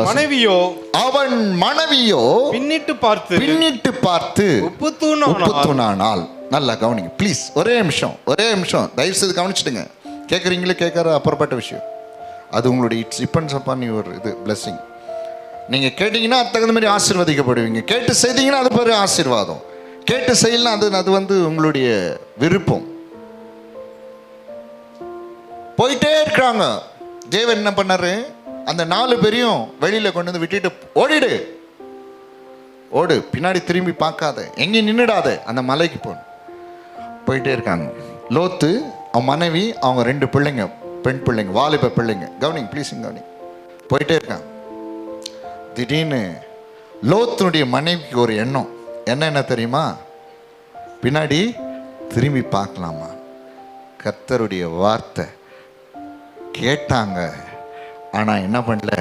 அவன் மனைவியோ பின்னிட்டு பார்த்து உப்பு தூணானால். நல்லா கவனிங்க ப்ளீஸ், ஒரே நிமிஷம் தயவு செய்து கவனிச்சுடுங்க. கேட்குறீங்களே கேட்குற அப்புறப்பட்ட விஷயம், அது உங்களுடைய இட்ஸ் டிபெண்ட்ஸ் அப்பான் யுவர் இது பிளெஸிங். நீங்கள் கேட்டிங்கன்னா அது தகுந்த மாதிரி ஆசீர்வதிக்கப்படுவீங்க. கேட்டு செய்தீங்கன்னா அது பேர் ஆசீர்வாதம். கேட்டு செய்யலாம், அது வந்து உங்களுடைய விருப்பம். போயிட்டே இருக்கிறாங்க. தேவன் என்ன பண்ணாரு, அந்த 4 பேரையும் வெளியில கொண்டு வந்து விட்டுட்டு ஓடு, பின்னாடி திரும்பி பார்க்காத, எங்கேயும் நின்றுடாத, அந்த மலைக்கு போயிட்டே இருக்காங்க. லோத்து, அவன் மனைவி, அவங்க 2 பிள்ளைங்க, பெண் பிள்ளைங்க, வாலிப பிள்ளைங்க. கவனிங்க ப்ளீஸ், கவனிங்க. போயிட்டே இருக்காங்க. திடீர்னு லோத்துனுடைய மனைவிக்கு ஒரு எண்ணம். என்ன தெரியுமா? பின்னாடி திரும்பி பார்க்கலாமா. கர்த்தருடைய வார்த்தை கேட்டாங்க, ஆனால் என்ன பண்ணல,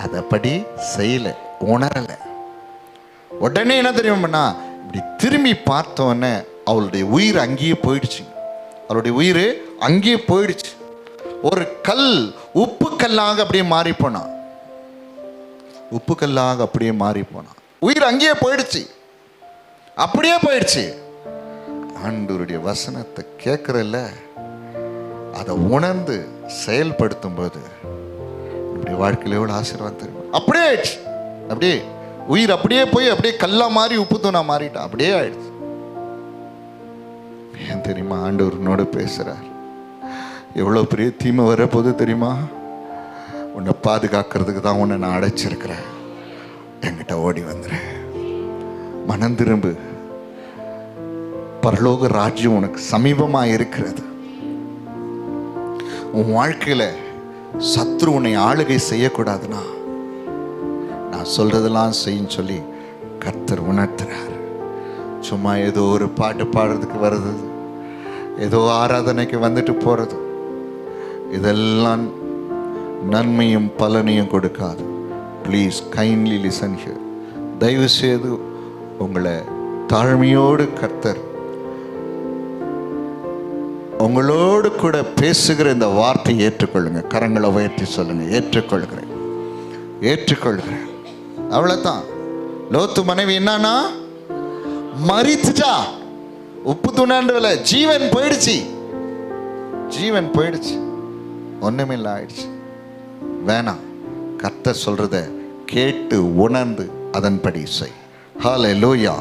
அதைப்படி செய்யலை, உணரலை. உடனே என்ன தெரியுமாண்ணா, இப்படி திரும்பி பார்த்தோன்னே அவளுடைய உயிர் அங்கேயே போயிடுச்சு. அவளுடைய உயிர் அங்கேயே போயிடுச்சு. ஒரு கல் உப்பு கல்லாக அப்படியே மாறி போனான். உப்பு கல்லாக அப்படியே மாறி போனான். உயிர் அங்கேயே போயிடுச்சு, அப்படியே போயிடுச்சு. ஆண்டவருடைய வசனத்தை கேட்கறல்ல, அதை உணர்ந்து செயல்படுத்தும் போது இப்படி வாழ்க்கையில் எவ்வளோ ஆசீர்வாதம் தெரியுமா. அப்படியே ஆயிடுச்சு. அப்படியே உயிர் அப்படியே போய் அப்படியே கல்லா மாறி உப்பு தூணா மாறிட்டான். அப்படியே ஆயிடுச்சு. ஏன் தெரியுமா? ஆண்டவர்னோட பேசுறார். எவ்வளோ பெரிய தீமை வரப்போது தெரியுமா? உன்னை பாதுகாக்கிறதுக்கு தான் உன்னை நான் அடைச்சிருக்கிறேன். என்கிட்ட ஓடி வந்துடுறேன், மனம் திரும்பு, பரலோக ராஜ்யம் உனக்கு சமீபமாக இருக்கிறது. உன் வாழ்க்கையில சத்ரு உன்னை ஆளுகை செய்யக்கூடாதுன்னா நான் சொல்றதெல்லாம் செய்யும் சொல்லி கர்த்தர் உணர்த்துறார். சும்மா ஏதோ ஒரு பாட்டு பாடுறதுக்கு வருது, ஏதோ ஆராதனைக்கு வந்துட்டு போறது, இதெல்லாம் நன்மையும் பலனையும் கொடுக்காது. Please kindly listen here. தயவு செய்து உங்களை தாழ்மையோடு கர்த்தர் உங்களோடு கூட பேசுகிற இந்த வார்த்தையை ஏற்றுக்கொள்ளுங்க. கரங்களை உயர்த்தி சொல்லுங்க, ஏற்றுக்கொள்கிறேன், ஏற்றுக்கொள்கிறேன். அவ்வளவுதான். லோத்து மனைவி என்னன்னா மரித்துட்டா. உப்பு துணாண்டல ஜீவன் போயிடுச்சு, ஜீவன் போயிடுச்சு, ஒண்ணுமில்ல ஆயிடுச்சு. வேணாம், கர்த்தர் சொல்றத கேட்டு உணர்ந்து அதன்படி செய். ஹல்லேலூயா,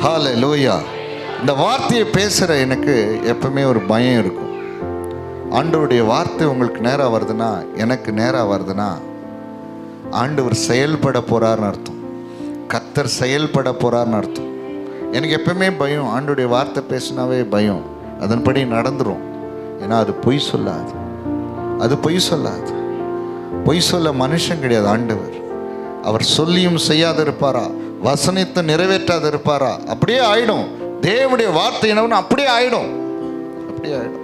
ஹல்லேலூயா. இந்த வார்த்தையை பேசுகிற எனக்கு எப்பவுமே ஒரு பயம் இருக்கும். ஆண்டவருடைய வார்த்தை உங்களுக்கு நேராக வருதுன்னா, எனக்கு நேராக வருதுன்னா, ஆண்டவர் செயல்பட போறார்னு அர்த்தம். கர்த்தர் செயல்பட போறார்னு அர்த்தம். எனக்கு எப்பவுமே பயம். ஆண்டவருடைய வார்த்தை பேசினாவே பயம். அதன்படி நடந்துரும். ஏன்னா அது பொய் சொல்லாது, அது பொய் சொல்லாது. பொய் சொல்ல மனுஷன் கிடையாது ஆண்டவர். அவர் சொல்லியும் செய்யாத இருப்பாரா, வசனத்தை நிறைவேற்றாத இருப்பாரா? அப்படியே ஆயிடும். தேவனுடைய வார்த்தை என்னன்னு அப்படியே ஆயிடும், அப்படியே ஆயிடும்.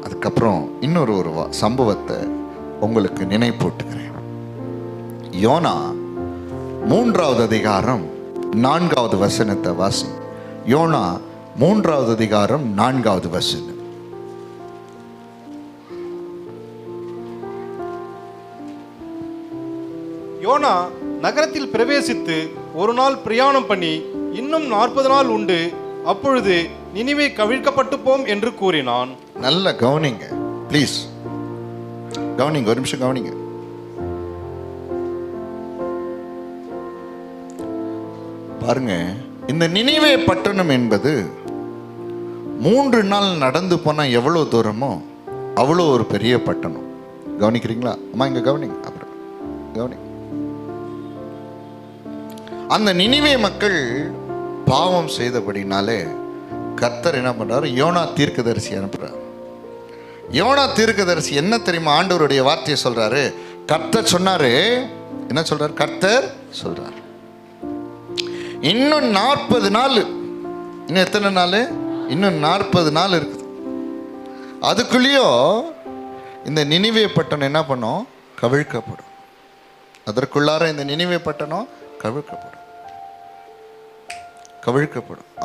அதுக்கப்புறம் இன்னொரு சம்பவத்தை உங்களுக்கு நினைப்பூட்டுகிறேன். யோனா 3வது அதிகாரம் 4வது வசனத்தை வாசி. யோனா 3வது அதிகாரம் 4வது வசனம். யோனா நகரத்தில் பிரவேசித்து ஒரு நாள் பிரயாணம் பண்ணி, இன்னும் 40 நாள் உண்டு, அப்பொழுது நினிவே கவிழ்க்கப்பட்டு போம் என்று கூறினான். நல்ல கவனிங்க ப்ளீஸ், கவனிங்க, ஒரு நிமிஷம் கவனிங்க. பாருங்க, இந்த நினிவே பட்டணம் என்பது 3 நாள் நடந்து போனால் எவ்வளோ தூரமோ அவ்வளோ ஒரு பெரிய பட்டணம். கவனிக்கிறீங்களா? அம்மா இங்கே கவனிங்க, அப்புறம் கவனிங்க. அந்த நினிவே மக்கள் பாவம் செய்தபடினாலே கர்த்தர் என்ன பண்றாரு? யோனா தீர்க்கதரிசி அனுப்புறார். யோனா தீர்க்கதரிசி என்ன தெரியுமா ஆண்டவருடைய வார்த்தையை சொல்றாரு? கர்த்தர் சொன்னாரு. என்ன சொல்றாரு? கர்த்தர் சொல்றார், இன்னும் 40 நாள், இன்னும் எத்தனை நாள்? இன்னும் 40 நாள் இருக்குது. அதுக்குள்ளேயோ இந்த நினிவே பட்டணம் என்ன பண்ணும்? கவிழ்க்கப்படும். அதற்குள்ளார இந்த நினிவே பட்டணம் கவிழ்க்கப்படும்.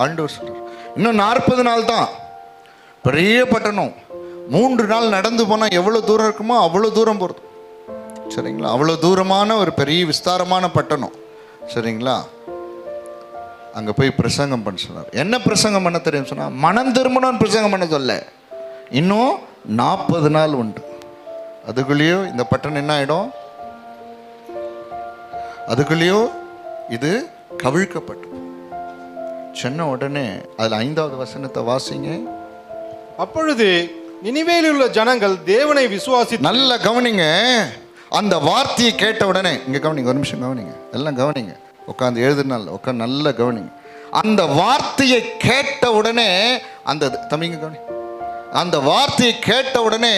ஆண்டவர் சொல்றார், இன்னும் 40 நாள் தான். பெரிய பட்டணம், 3 நாள் நடந்து போனால் எவ்வளோ தூரம் இருக்குமோ அவ்வளோ தூரம் போகிறது. சரிங்களா? அவ்வளோ தூரமான ஒரு பெரிய விஸ்தாரமான பட்டணம். சரிங்களா? அங்கே போய் பிரசங்கம் பண்ண சொன்னார். என்ன பிரசங்கம் பண்ண தெரியும் சொன்னால், மனம் திரும்பணும்னு பிரசங்கம் பண்ண சொல்ல. இன்னும் 40 நாள் உண்டு. அதுக்குள்ளேயோ இந்த பட்டணம் என்ன ஆகிடும்? அதுக்குள்ளேயோ இது கவிழ்க்கப்பட்டு சொன்ன உடனே அதில் 5வது வசனத்தை வாசிங்க. அப்பொழுது நினிவேயில் உள்ள ஜனங்கள் தேவனை விசுவாசி. நல்ல கவனிங்க. அந்த வார்த்தையை கேட்ட உடனே, இங்கே கவனிங்க, ஒரு நிமிஷம் கவனிங்க, எல்லாம் கவனிங்க, உட்காந்து எழுதுனால உட்காந்து நல்ல கவனிங்க. அந்த வார்த்தையை கேட்ட உடனே, அந்த தம்பிங்க கவனி, அந்த வார்த்தையை கேட்ட உடனே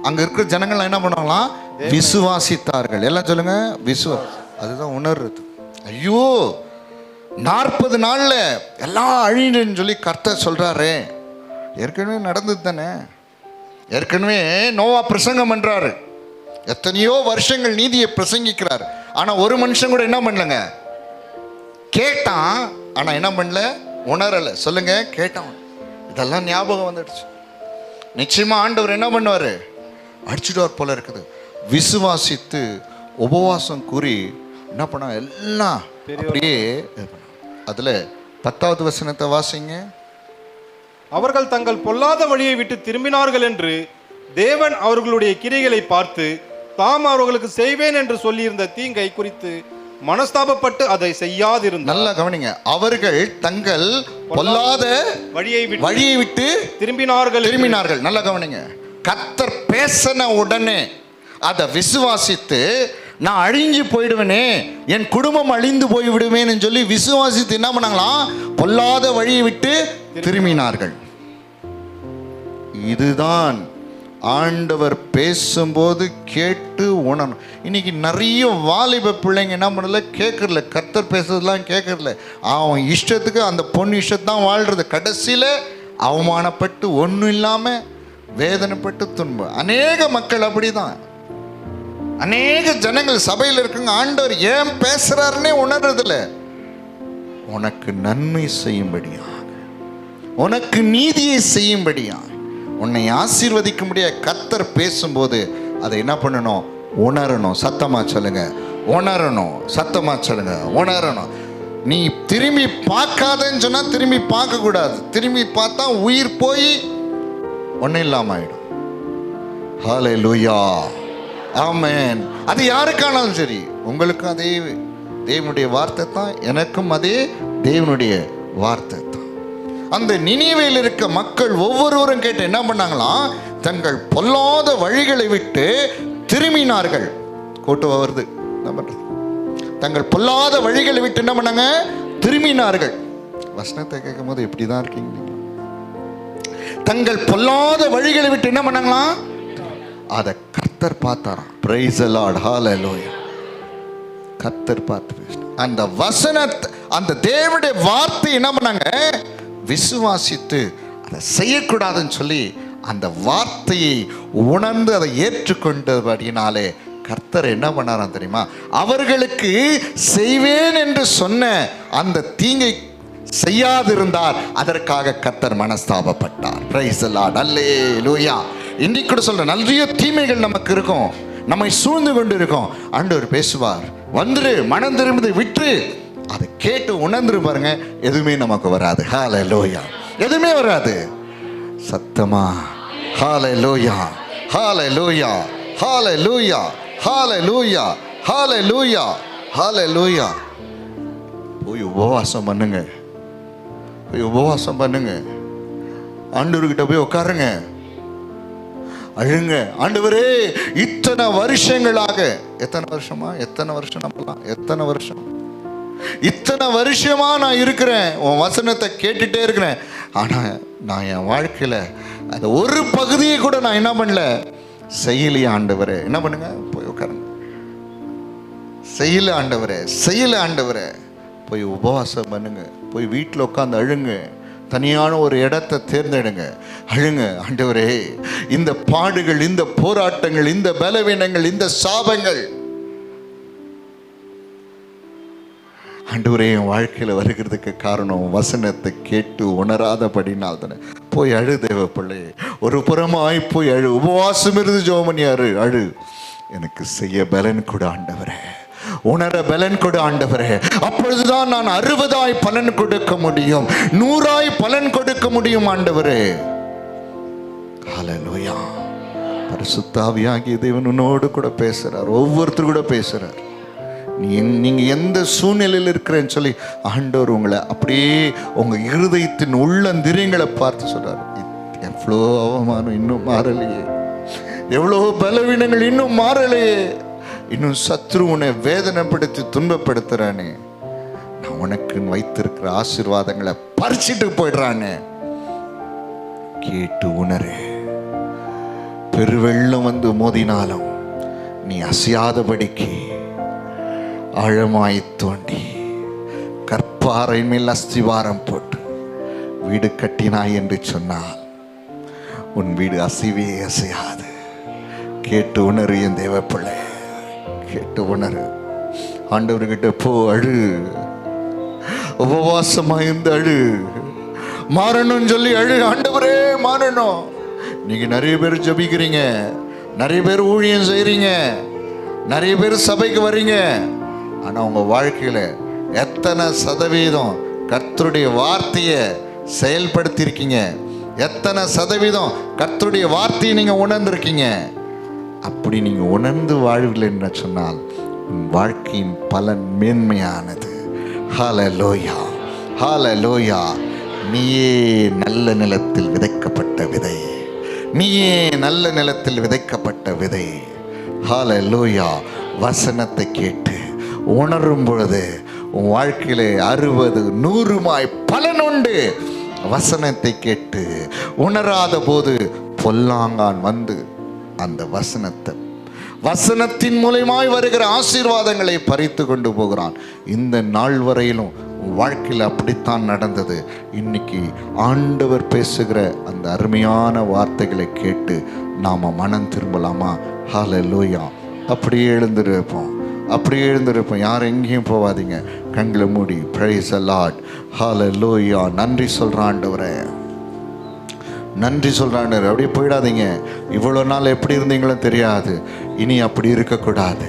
அங்க இருக்கிற ஜனங்கள் என்ன பண்ணாங்களாம்? விசுவாசித்தார்கள். எல்லாம் சொல்லுங்க, அதுதான் உணர்றது. ஐயோ 40 நாள்ல எல்லாம் அழிஞ்சுன்னு சொல்லி கர்த்தர் சொல்றாரு. ஏற்கனவே நடந்தது தானே. ஏற்கனவே நோவா பிரசங்கம் பண்றாரு. எத்தனையோ வருஷங்கள் நீதியை பிரசங்கிக்கிறார். ஆனா ஒரு மனுஷன் கூட என்ன பண்ணலங்க? கேட்டான், ஆனா என்ன பண்ணல? உணரல. சொல்லுங்க, கேட்டான். இதெல்லாம் ஞாபகம் வந்துடுச்சு. நிச்சயமா ஆண்டவர் என்ன பண்ணுவாரு? அடிச்சுடுவார் போல இருக்குது. விசுவாசித்து உபவாசம் கூறி என்ன பண்ண, எல்லாம் அப்படியே. அதுல 10வது வசனத்தை வாசிங்க. அவர்கள் தங்கள் பொல்லாத வழியை விட்டு திரும்பினார்கள் என்று தேவன் அவர்களுடைய கிரியைகளை பார்த்து தாம் அவர்களுக்கு செய்வேன் என்று சொல்லியிருந்த தீங்கை குறித்து மனஸ்தாபப்பட்டு அதை செய்யாதிருந்தார். நல்லா கவனிங்க. அவர்கள் தங்கள் பொல்லாத வழியை விட்டு திரும்பினார்கள். நல்லா கவனிங்க. கர்த்தர் பேசின உடனே அதை விசுவாசித்து, நான் அழிஞ்சு போயிடுவேனே, என் குடும்பம் அழிந்து போய்விடுவேன்னு சொல்லி விசுவாசித்து என்ன பண்ணாங்களாம்? பொல்லாத வழியை விட்டு திரும்பினார்கள். இதுதான் ஆண்டவர் பேசும்போது கேட்டு உணரணும். இன்னைக்கு நிறைய வாலிப பிள்ளைங்க என்ன பண்ணல? கேட்கறல. கர்த்தர் பேசுறதுலாம் கேட்கறல. அவன் இஷ்டத்துக்கு அந்த பொண்ணு இஷ்டத்தான் வாழ்றது. கடைசியில் அவமானப்பட்டு ஒன்றும் இல்லாமல் வேதனைப்பட்டு துன்பம். அநேக மக்கள் அப்படிதான். அநேக ஜனங்கள் சபையில் இருக்குங்க. ஆண்டவர் ஏன் பேசுறாருன்னே உணர்றதில்ல. உனக்கு நன்மை செய்யும்படியாக, உனக்கு நீதியை செய்யும்படியாக, உன்னை ஆசீர்வதிக்க முடியாது. கர்த்தர் பேசும்போது அதை என்ன பண்ணணும்? உணரணும். சத்தமா சொல்லுங்க, உணரணும். சத்தமா சொல்லுங்க, உணரணும். நீ திரும்பி பார்க்காதன்னு சொன்னா திரும்பி பார்க்க கூடாது. திரும்பி பார்த்தா உயிர் போய் ஒன்னும் இல்லாம ஆயிடும். ஹல்லேலூயா, ஆமென். அது யாருக்கானாலும் சரி, உங்களுக்கும் அதே தேவனுடைய வார்த்தை தான், எனக்கும் அதே தேவனுடைய வார்த்தை தான். அந்த நினிவேயில் இருக்க மக்கள் ஒவ்வொருவரும் கேட்டு என்ன பண்ணாங்களாம்? தங்கள் பொல்லாத வழிகளை விட்டு திரும்பினார்கள். கூட்டு வருது. தங்கள் பொல்லாத வழிகளை விட்டு என்ன பண்ணாங்க? திரும்பினார்கள். வசனத்தை கேட்கும் போது எப்படிதான் இருக்கீங்க? தங்கள் பொல்லாத வழிகளை விட்டு என்ன பண்ணாங்களாம்? அதை கர்த்தர் பார்த்தாராம். பிரைஸ் தி லார்ட், ஹல்லேலூயா. கர்த்தர் பார்த்து அந்த வசனத்தை, அந்த தேவனுடைய வார்த்தை என்ன பண்ணாங்க? விசுவாசித்து அதை செய்யக்கூடாதுன்னு சொல்லி அந்த வார்த்தையை உணர்ந்து அதை ஏற்றுக்கொண்டபடினாலே கர்த்தர் என்ன பண்ணாராம் தெரியுமா? அவர்களுக்கு செய்வேன் என்று சொன்ன அந்த தீங்கை செய்யாதிருந்தார். அதற்காக கர்த்தர் மனஸ்தாபப்பட்டார். பிரைஸ் தி லார்ட், அல்லேலூயா. இன்னைக்கு கூட சொல்றேன், நிறைய தீமைகள் நமக்கு இருக்கும், நம்மை சூழ்ந்து கொண்டு இருக்கும். ஆண்டவர் பேசுவார், வந்துரு, மனம் திரும்பி விட்டு அதை கேட்டு உணர்ந்து பாருங்க. எதுவுமே நமக்கு வராது. ஹல்லேலூயா. எதுவுமே வராது. சத்தமா ஹல்லேலூயா, ஹல்லேலூயா, ஹல்லேலூயா, ஹல்லேலூயா, ஹல்லேலூயா, ஹல்லேலூயா. போய் உபவாசம் பண்ணுங்க, போய் உபவாசம் பண்ணுங்க. ஆண்டவர்கிட்ட போய் உட்காருங்க, அழுங்க. ஆண்டவரே, இத்தனை வருஷங்களாக, எத்தனை வருஷம் நம்பலாம், எத்தனை வருஷமா நான் இருக்கிறேன், உன் வசனத்தை கேட்டுட்டே இருக்கிறேன். ஆனா நான் என் வாழ்க்கையில அந்த ஒரு பகுதியை கூட நான் என்ன பண்ணல, செய்யலையே ஆண்டவரே. என்ன பண்ணுங்க, போய் உட்காருங்க. செய்யல ஆண்டவரே, போய் உபவாசம் பண்ணுங்க, போய் வீட்டில் உட்காந்து அழுங்க. தனியான ஒரு இடத்தை தேர்ந்தெடுங்க, அழுங்க. ஆண்டவரே, இந்த பாடுகள், இந்த போராட்டங்கள், இந்த பலவீனங்கள், இந்த சாபங்கள் ஆண்டவரே என் வாழ்க்கையில் வருகிறதுக்கு காரணம் வசனத்தை கேட்டு உணராதபடினால் தானே. போய் அழு தேவ பிள்ளையே, ஒரு புறமாய் போய் அழு. உபவாசம் இருந்து ஜெபம் பண்ணி அழு. எனக்கு செய்ய பலன் கொடு ஆண்டவரே, உணர பலன் கொடு ஆண்டவரே. அப்பொழுதுதான் நான் 60 பலன் கொடுக்க முடியும், 100 பலன் கொடுக்க முடியும் ஆண்டவரே. ஹல்லேலூயா. பரிசுத்த ஆவியாகிய தேவன் உன்னோடு கூட பேசுறார், ஒவ்வொருத்தர் கூட பேசுறார். நீங்க எந்த சூழ்நிலையில் இருக்கிறேன்னு சொல்லி ஆண்டவர் உங்களை அப்படியே உங்க இருதயத்தின் உள்ளந்திரியங்களை பார்த்து சொல்றாரு. எவ்வளோ அவமானம் இன்னும் மாறலையே, எவ்வளோ பலவீனங்கள் இன்னும் மாறலையே, இன்னும் சத்ரு உன்னை வேதனைப்படுத்தி துன்பப்படுத்துறானே, நான் உனக்கு வைத்திருக்கிற ஆசீர்வாதங்களை பறிச்சிட்டு போயிடுறானே. கேட்டு உணரு. பெருவெள்ளம் வந்து மோதினாலும் நீ அசையாதபடிக்கு ஆழமாய் தோண்டி கற்பாறை மேல் அஸ்திவாரம் போட்டு வீடு கட்டினாய் என்று சொன்னால் உன் வீடு அசைவே அசையாது. கேட்டு உணரு என் தேவ பிள்ளை, கேட்டு உணரு. ஆண்டவர்கிட்ட போ, அழு. உபவாசமா இருந்து அழு. மாறணும்னு சொல்லி அழு. ஆண்டவரே மாறணும். நீங்க நிறைய பேர் ஜபிக்கிறீங்க, நிறைய பேர் ஊழியம் செய்றீங்க, நிறைய பேர் சபைக்கு வர்றீங்க. ஆனா உங்க வாழ்க்கையில எத்தனை சதவீதம் கர்த்தருடைய வார்த்தையை செயல்படுத்தியிருக்கீங்க? எத்தனை சதவீதம் கர்த்தருடைய வார்த்தையை நீங்க உணர்ந்திருக்கீங்க? அப்படி நீங்க உணர்ந்து வாழ்வில் என்று சொன்னால் உன் வாழ்க்கையின் பலன் மேன்மையானது. ஹல்லேலூயா, ஹல்லேலூயா. நீயே நல்ல நிலத்தில் விதைக்கப்பட்ட விதை, நீயே நல்ல நிலத்தில் விதைக்கப்பட்ட விதை. ஹல்லேலூயா. வசனத்தை கேட்டு உணரும் பொழுது உன் வாழ்க்கையிலே 60 100 பலன் உண்டு. வசனத்தை கேட்டு உணராத போது பொல்லாங்கான் வந்து அந்த வசனத்தின் மூலமாய் வருகிற ஆசீர்வாதங்களை பறித்து கொண்டு போகிறான். இந்த நாள் வரையிலும் வாழ்க்கையில் அப்படித்தான் நடந்தது. இன்னைக்கு ஆண்டவர் பேசுகிற அந்த அருமையான வார்த்தைகளை கேட்டு நாம மனம் திரும்பலாமா? ஹல்லேலூயா. அப்படியே எழுந்திருப்போம், அப்படியே எழுந்திருப்போம். யாரும் எங்கேயும் போகாதீங்க, கண்களை மூடி பிரைஸ் தி லார்ட். ஹல்லேலூயா. நன்றி சொல்றான் ஆண்டவரே, நன்றி சொல்றான். அப்படியே போயிடாதீங்க. இவ்வளோ நாள் எப்படி இருந்தீங்களோ தெரியாது, இனி அப்படி இருக்கக்கூடாது.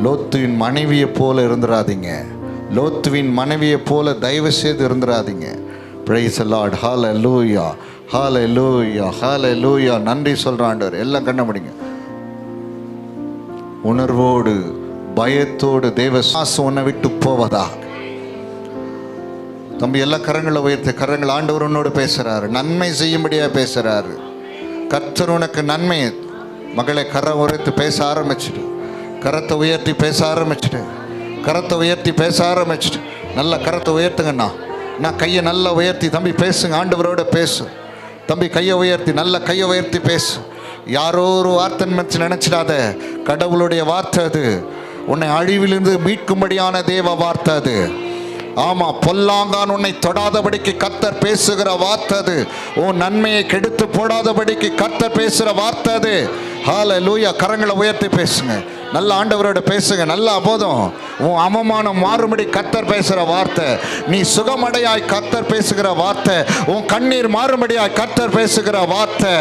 லோத்துவின் மனைவியை போல இருந்துடாதீங்க, லோத்துவின் மனைவியை போல தயவு செய்து இருந்துடாதீங்க. Price the lord. ஹல்லேலூயா, ஹல்லேலூயா, ஹல்லேலூயா. நன்றி சொல்றான் ஆண்டவர். எல்லாம் கண்ண முடிங்க. உணர்வோடு பயத்தோடு தேவ சாசம் உன்னை விட்டு போவதா? தம்பி எல்லாம் கரங்களை உயர்த்த, கரங்கள். ஆண்டவர் உன்னோடு பேசுறாரு, நன்மை செய்யும்படியா பேசுறாரு. கர்த்தர் உனக்கு நன்மை. மகளை கரம் உயர்த்தி பேச ஆரம்பிச்சுட்டு, கரத்தை உயர்த்தி பேச ஆரம்பிச்சுட்டு, கரத்தை உயர்த்தி பேச ஆரம்பிச்சுட்டு. நல்ல கரத்தை உயர்த்துங்கண்ணா. நான் கையை நல்லா உயர்த்தி தம்பி பேசுங்க, ஆண்டவரோட பேசு தம்பி. கையை உயர்த்தி, நல்ல கையை உயர்த்தி பேசு. யாரோ ஒரு வார்த்தை நினைச்சிடாத, கடவுளுடைய வார்த்தை அது. உன்னை அழிவிலிருந்து மீட்கும்படியான தேவ வார்த்தை அது. ஆமா, பொல்லாங்கான் உன்னை தொடாதபடிக்கு கர்த்தர் பேசுகிற வார்த்தை அது. உன் நன்மையை கெடுத்து போடாதபடிக்கு கர்த்தர் பேசுகிற வார்த்தை அது. ஹல்லேலூயா. கரங்களை உயர்த்தி பேசுங்க, நல்ல ஆண்டவரோட பேசுங்க. நல்ல போதும். உன் அவமானம் மாறும்படி கர்த்தர் பேசுகிற வார்த்தை. நீ சுகமடையாய் கர்த்தர் பேசுகிற வார்த்தை. உன் கண்ணீர் மாறும்படியாய் கர்த்தர் பேசுகிற வார்த்தை.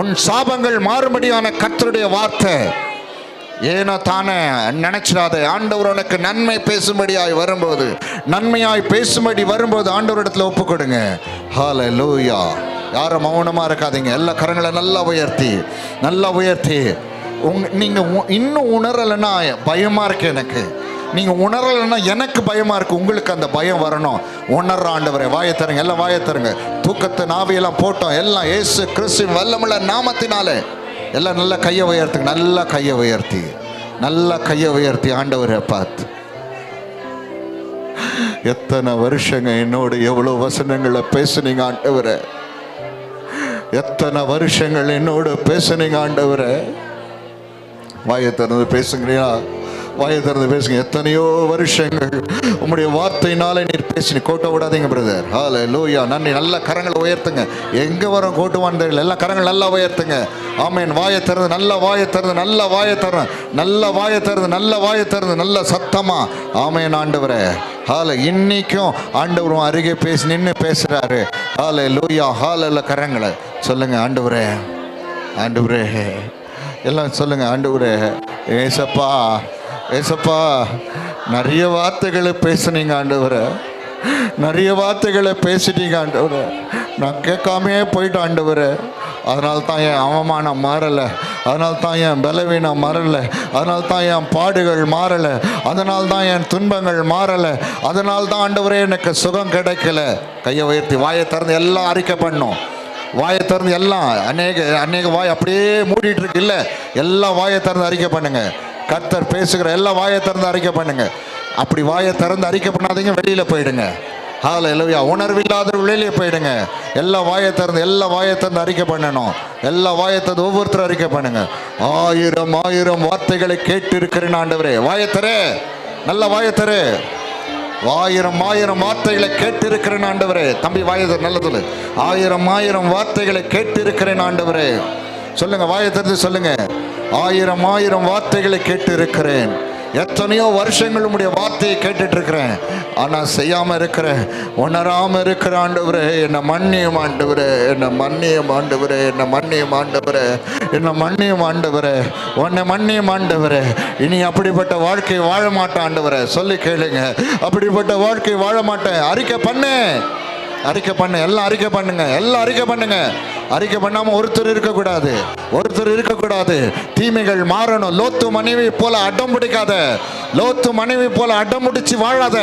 உன் சாபங்கள் மாறும்படியான கர்த்தருடைய வார்த்தை. ஏனோ தானே நினைச்சிடாத. ஆண்டவர் உனக்கு நன்மை பேசும்படியாய் வரும்போது, நன்மையாய் பேசும்படி வரும்போது ஆண்டவரிடத்துல ஒப்பு கொடுங்க. ஹல்லேலூயா. யாரும் மௌனமா இருக்காதீங்க. எல்லா கரங்களை நல்லா உயர்த்தி, நல்லா உயர்த்தி. நீங்க இன்னும் உணரலைன்னா பயமா இருக்கு எனக்கு. நீங்க உணரலைன்னா எனக்கு பயமா இருக்கு, உங்களுக்கு அந்த பயம் வரணும். உணர்ற ஆண்டவரே, வாயை தருங்க, எல்லாம் வாயை தருங்க. தூக்கத்தை நாவியெல்லாம் போட்டோம், எல்லாம் இயேசு கிறிஸ்துவின் வல்லமுள்ள நாமத்தினாலே எல்லாம் நல்ல கையை உயர்த்துங்க, நல்ல கையை உயர்த்தி, நல்ல கையை உயர்த்தி ஆண்டவரை பார்த்து. எத்தனை வருஷங்க என்னோட எவ்வளவு வசனங்களை பேசுனீங்க ஆண்டவரே, எத்தனை வருஷங்கள் என்னோட பேசுனீங்க ஆண்டவரே. வாயை திறந்து பேசுங்களா, வாயை திறந்து பேசுங்க. எத்தனையோ வருஷங்கள் உங்களுடைய வார்த்தையினாலே நீர் பேசி கோட்டை விடாதீங்க பிரதர். ஹல்லேலூயா, நன்றி. நல்ல கரங்களை உயர்த்துங்க. எங்க வரும் கோட்டுவான் தெரியல, எல்லா கரங்கள் நல்லா உயர்த்துங்க. ஆமேன். வாயை திறந்து, நல்ல வாயை திறந்து, நல்ல வாயை திறந்து, நல்ல வாயை திறந்து, நல்ல வாயை திறந்து, நல்ல சத்தமா ஆமேன் ஆண்டவரே. இன்னைக்கும் ஆண்டவரும் அருகே பேசி நின்று பேசுறாரு. ஹல்லேலூயா, ஹல்லேலூயா. கரங்களை சொல்லுங்க, ஆண்டவரே, ஆண்டவரே, எல்லாம் சொல்லுங்க, ஆண்டவரே. ஏசப்பா, ஏசப்பா, நிறைய வார்த்தைகளை பேசுனீங்க ஆண்டவரே, நிறைய வார்த்தைகளை பேசிட்டீங்க ஆண்டவரே. நான் கேட்காமே போயிட்டேன் ஆண்டவரே. அதனால தான் என் அவமானம் மாறலை, அதனால தான் என் பலவீனம் மாறலை, அதனால தான் என் பாடுகள் மாறலை, அதனால தான் என் துன்பங்கள் மாறலை, அதனால தான் ஆண்டவரே எனக்கு சுகம் கிடைக்கல. கையை உயர்த்தி வாயை திறந்து எல்லாம் அறிக்கை பண்ணோம். வாயை திறந்து எல்லாம் அநேக வாய் அப்படியே மூடிட்டு இருக்கு, இல்லை, எல்லாம் வாயை திறந்து அறிக்கை பண்ணுங்க. கர்த்தர் பேசுகிற எல்லாம் வாயை திறந்து அறிக்கை பண்ணுங்க. அப்படி வாயை திறந்து அறிக்கை பண்ணாதீங்க, வெளியில போயிடுங்க. ஹல்லேலூயா. உணர்வில்லாத வெளியிலே போயிடுங்க. எல்லா வாயை திறந்து, எல்லா வாயை திறந்து அறிக்கை பண்ணணும். எல்லா வாயை திறந்து ஒவ்வொருத்தரும் அறிக்கை பண்ணுங்க. 1000 வார்த்தைகளை கேட்டு இருக்கிறேன் ஆண்டவரே. வாயை தர, நல்ல வாயை தர. 1000 வார்த்தைகளை கேட்டு இருக்கிறேன் ஆண்டவரே. தம்பி வாயை தர, நல்ல சொல்லு. 1000 வார்த்தைகளை கேட்டு இருக்கிறேன் ஆண்டவரே. சொல்லுங்க, வாயை திறந்து சொல்லுங்க. 1000 வார்த்தைகளை கேட்டு இருக்கிறேன். எத்தனையோ வருஷங்கள் உடைய வார்த்தையை கேட்டுட்டு இருக்கிறேன், ஆனா செய்யாம இருக்கிறேன், உணராம இருக்கிற ஆண்டவரே. என்ன மன்னியும் ஆண்டவரே, என்ன மன்னியும் ஆண்டவரே, என்ன மன்னியும் ஆண்டவரே, என்ன மன்னியும் ஆண்டவரே, உன்னை மன்னியும் ஆண்டவரே. இனி அப்படிப்பட்ட வாழ்க்கை வாழ மாட்டேன் ஆண்டவரே. சொல்லி கேளுங்க, அப்படிப்பட்ட வாழ்க்கை வாழ மாட்டேன். அறிக்கை பண்ணு, அறிக்கை பண்ணு, எல்லாம் அறிக்கை பண்ணுங்க, எல்லாம் அறிக்கை பண்ணுங்க. அறிக்கை பண்ணாம ஒருத்தர் இருக்கக்கூடாது, ஒருத்தர் இருக்கக்கூடாது. தீமைகள் மாறணும். லோத்து மனைவி போல அடம் பிடிக்காத, லோத்து மனைவி போல அடம் பிடிச்சு வாழாத.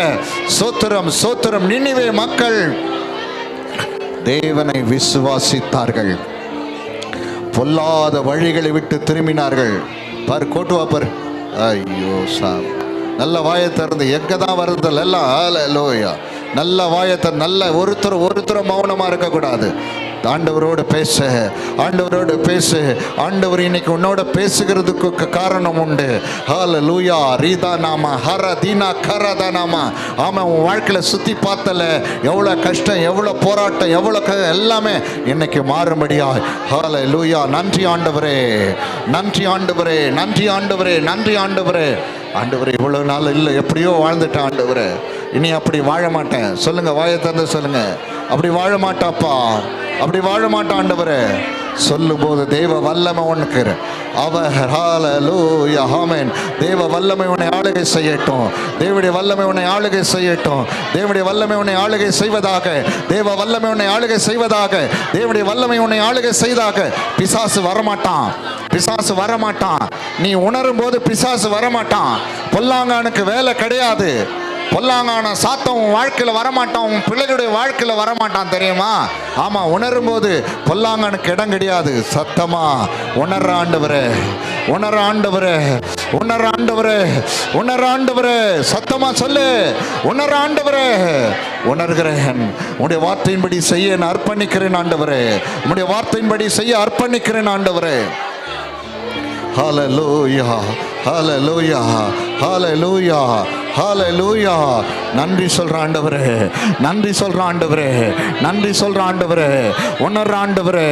சோத்திரம், சோத்திரம். நினிவே மக்கள் தேவனை விசுவாசித்தார்கள், பொல்லாத வழிகளை விட்டு திரும்பினார்கள். பார், கோட்டுவா பார். ஐயோ சாம், நல்ல வாயை திறந்து எங்க தான் வருதல் எல்லாம். ஹல்லேலூயா. நல்ல வாயை திறந்து, நல்ல ஒருத்தர் மௌனமா இருக்கக்கூடாது. ஆண்டவரோடு பேச, ஆண்டவரோடு பேசு. ஆண்டவர் இன்னைக்கு உன்னோட பேசுகிறதுக்கு காரணம் உண்டு. ஹல்லேலூயா. ரீதா நாம ஹர தீனா கரதா நாம. ஆமாம், உன் வாழ்க்கையில் சுற்றி பார்த்தல எவ்வளோ கஷ்டம், எவ்வளோ போராட்டம், எவ்வளோ எல்லாமே இன்னைக்கு மாறும்படியா. ஹல்லேலூயா. நன்றி ஆண்டவரே, நன்றி ஆண்டவரே, நன்றி ஆண்டவரே, நன்றி ஆண்டவரே. ஆண்டவரே, இவ்வளோ நாள் இல்லை, எப்படியோ வாழ்ந்துட்டேன் ஆண்டவரே, இனி அப்படி வாழ மாட்டேன். சொல்லுங்க, வாயை திறந்து சொல்லுங்க. அப்படி வாழ மாட்டாப்பா, அப்படி வாழ மாட்டான் ஆண்டவரே. சொல்லும் போது தேவ வல்லமை உனக்கு அவர். ஹல்லேலூயா, ஆமென். தேவ வல்லமை உன்னை ஆளுகை செய்யட்டும். தேவனுடைய வல்லமை உன்னை ஆளுகை செய்யட்டும். தேவனுடைய வல்லமை உன்னை ஆளுகை செய்வதாக. தேவ வல்லமை உன்னை ஆளுகை செய்வதாக. தேவனுடைய வல்லமை உன்னை ஆளுகை செய்தாக. பிசாசு வரமாட்டான், பிசாசு வரமாட்டான். நீ உணரும் போது பிசாசு வரமாட்டான். பொல்லாங்கானுக்கு வேலை கிடையாது. பொல்லாங்கான சாத்தம் உன் வாழ்க்கையில் வரமாட்டான், உன் பிள்ளைகளுடைய வாழ்க்கையில் வரமாட்டான், தெரியுமா? ஆமா, உணரும் போது பொல்லாங்கானுக்கு இடம் கிடையாது. சத்தமா உணர்ற ஆண்டவரே, உணர்ற ஆண்டவரே, உணர்ற ஆண்டவரே, உணர்ற ஆண்டவரே. சத்தமா சொல்லு, உணர்ற ஆண்டவரே. உணர்கிறேன், உன்னுடைய வார்த்தையின்படி செய்ய நான் அர்ப்பணிக்கிறேன் ஆண்டவரே. உன்னுடைய வார்த்தையின்படி செய்ய அர்ப்பணிக்கிறேன் ஆண்டவரே. ஹல்லேலூயா, ஹல்லேலூயா, ஹல்லேலூயா, ஹல்லேலூயா. நன்றி சொல்ற ஆண்டவரே, நன்றி சொல்ற ஆண்டவரே, நன்றி சொல்ற ஆண்டவரே. உணர்ற ஆண்டவரே,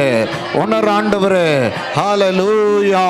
உணர்ற ஆண்டவரே. ஹல்லேலூயா.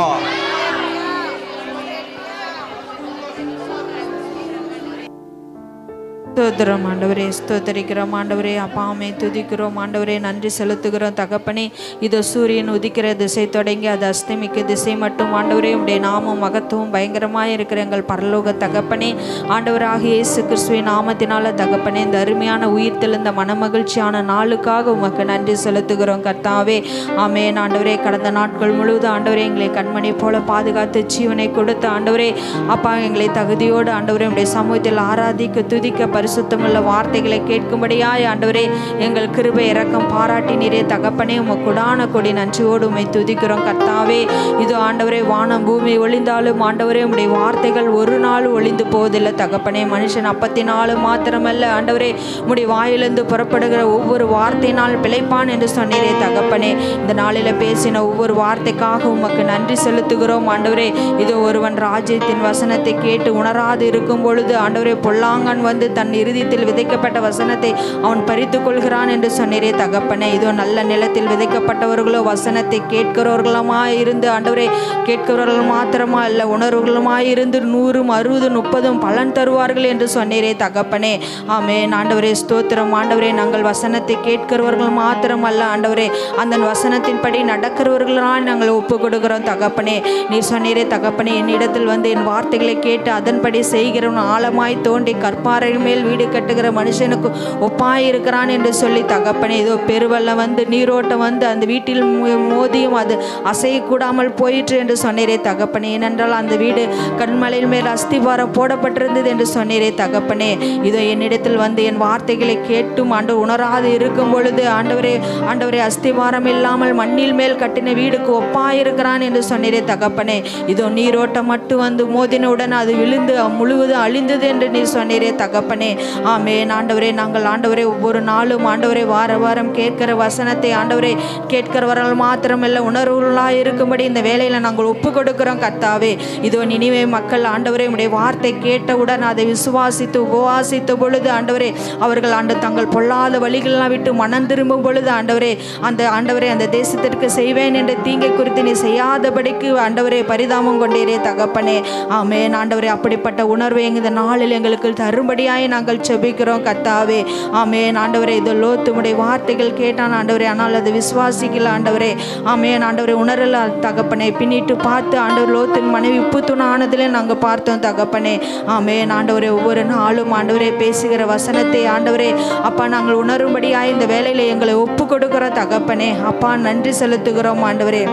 ஸ்தோத்திரம் ஆண்டவரே, ஸ்தோத்தரிக்கிறோம் ஆண்டவரே. அப்பாமே துதிக்கிறோம் ஆண்டவரே, நன்றி செலுத்துகிறோம் தகப்பனே. இதோ சூரியன் உதிக்கிற திசை தொடங்கி அது அஸ்தமிக்க திசை மட்டும் ஆண்டவரே உடைய நாமம் மகத்துவம் பயங்கரமாக இருக்கிற எங்கள் பரலோக தகப்பனே, ஆண்டவராக இயேசு கிறிஸ்துவின் நாமத்தினால தகப்பனே, இந்த அருமையான உயிர் தெளிந்த மனமகிழ்ச்சியான நாளுக்காக உமக்கு நன்றி செலுத்துகிறோம் கர்த்தாவே. ஆமென் ஆண்டவரே. கடந்த நாட்கள் முழுவதும் ஆண்டவரே எங்களை கண்மணி போல பாதுகாத்து ஜீவனை கொடுத்த ஆண்டவரே அப்பா, எங்களை தகுதியோடு ஆண்டவரே உடைய சமூகத்தில் ஆராதிக்க துதிக்க பரிசுத்தமுள்ள வார்த்தைகளை கேட்கும்படியாய் ஆண்டவரே எங்கள் கிருபை இரக்கம் பாராட்டினீரே தகப்பனே. உமக்குடான கொடி நன்றியோடு உம்மை துதிக்கிறோம் கர்த்தாவே. இதோ ஆண்டவரே, வானம் பூமி ஒளிந்தாலும் ஆண்டவரே உம்முடைய வார்த்தைகள் ஒரு நாள் ஒளிந்து போவதில்லை தகப்பனே. மனுஷன் அப்பத்தினாலும் மாத்திரமல்ல ஆண்டவரே உம்முடைய வாயிலிருந்து புறப்படுகிற ஒவ்வொரு வார்த்தையினால் பிழைப்பான் என்று சொன்னீரே தகப்பனே. இந்த நாளில் பேசின ஒவ்வொரு வார்த்தைக்காக உமக்கு நன்றி செலுத்துகிறோம் ஆண்டவரே. இதோ ஒருவன் ராஜ்யத்தின் வசனத்தை கேட்டு உணராது இருக்கும் பொழுது ஆண்டவரே பொல்லாங்கன் வந்து தன் இறுதியில் விதைக்கப்பட்ட வசனத்தை அவன் பறித்து கொள்கிறான் என்று சொன்னீரே தகப்பனே. இதோ நல்ல நிலத்தில் விதைக்கப்பட்டவர்களோ வசனத்தை கேட்கிறவர்களுமாய் இருந்து ஆண்டவரே, கேட்கிறவர்கள் மாத்திரமா அல்ல உணர்வுகளுமாய் இருந்து 100, 60, 30 பலன் தருவார்கள் என்று சொன்னீரே தகப்பனே. ஆமென் ஆண்டவரே, ஸ்தோத்திரம் ஆண்டவரே. நாங்கள் வசனத்தை கேட்கிறவர்கள் மாத்திரம் அல்ல ஆண்டவரே, அந்த வசனத்தின்படி நடக்கிறவர்களால் நாங்கள் ஒப்பு கொடுக்கிறோம் தகப்பனே. நீ சொன்னீரே தகப்பனே, என்னிடத்தில் வந்து என் வார்த்தைகளை கேட்டு அதன்படி செய்கிறவன் ஆழமாய் தோண்டி கற்பாறை மேல் வீடு கட்டுகிற மனுஷனுக்கு ஒப்பாயிருக்கிறான் என்று சொல்லி தகப்பனே. இதோ பெருவெள்ளம் வந்து நீரோட்டம் வந்து அந்த வீட்டில் மோதியும் அது அசையக்கூடாமல் போயிற்று என்று சொன்னீரே தகப்பனே. ஏனென்றால் அந்த வீடு கண்மலையில் மேல் அஸ்திபாரம் போடப்பட்டிருந்தது என்று சொன்னீரே தகப்பனே. இதோ என்னிடத்தில் வந்து என் வார்த்தைகளை கேட்டும் ஆண்டு உணராது இருக்கும் பொழுது ஆண்டவரே ஆண்டவரே அஸ்திபாரம் இல்லாமல் மண்ணில் மேல் கட்டின வீடுக்கு ஒப்பாயிருக்கிறான் என்று சொன்னீரே தகப்பனே. இதோ நீரோட்டம் மட்டும் வந்து மோதினவுடன் அது விழுந்து முழுவதும் அழிந்தது என்று நீ சொன்னீரே தகப்பனே. ஆமென் ஆண்டவரே. நாங்கள் ஆண்டவரே ஒவ்வொரு நாளும் ஆண்டவரே வாரம் கேட்கிற வசனத்தை ஆண்டவரே கேட்கிறவர்கள் மாத்திரமல்ல உணர்வுகளாக இருக்கும்படி இந்த வேலையில நாங்கள் ஒப்பு கொடுக்கிறோம் கர்த்தாவே. இதோ நினிவே மக்கள் ஆண்டவரே உடைய வார்த்தை கேட்டவுடன் அதை விசுவாசித்து உபவாசித்த பொழுது ஆண்டவரே அவர்கள் தங்கள் பொல்லாத வழிகளெல்லாம் விட்டு மனம் திரும்பும் பொழுது ஆண்டவரே அந்த தேசத்திற்கு செய்வேன் என்ற தீங்கை குறித்து நீ செய்யாதபடிக்கு ஆண்டவரே பரிதாபம் கொண்டீரே தகப்பனே. ஆமென் ஆண்டவரே. அப்படிப்பட்ட உணர்வை இந்த நாளில் எங்களுக்கு தரும்படியாய் நாங்கள் செபிக்கிறோம் கர்த்தாவே. ஆமென் ஆண்டவரே. இதோ லோத்துமுடைய வார்த்தைகள் கேட்டான் ஆண்டவரே, ஆனால் அது விசுவாசிக்கல ஆண்டவரே. ஆமென் ஆண்டவரே. உணரல தகப்பனே. பின்னிட்டு பார்த்து ஆண்டவர் லோத்தின் மனைவி உப்பு துணானதிலே நாங்கள் பார்த்தோம் தகப்பனே. ஆமென் ஆண்டவரே. ஒவ்வொரு நாளும் ஆண்டவரே பேசுகிற வசனத்தை ஆண்டவரே அப்பா நாங்கள் உணரும்படியாய் இந்த வேலையில் எங்களை ஒப்பு கொடுக்கிறோம் தகப்பனே. அப்பா நன்றி செலுத்துகிறோம் ஆண்டவரே.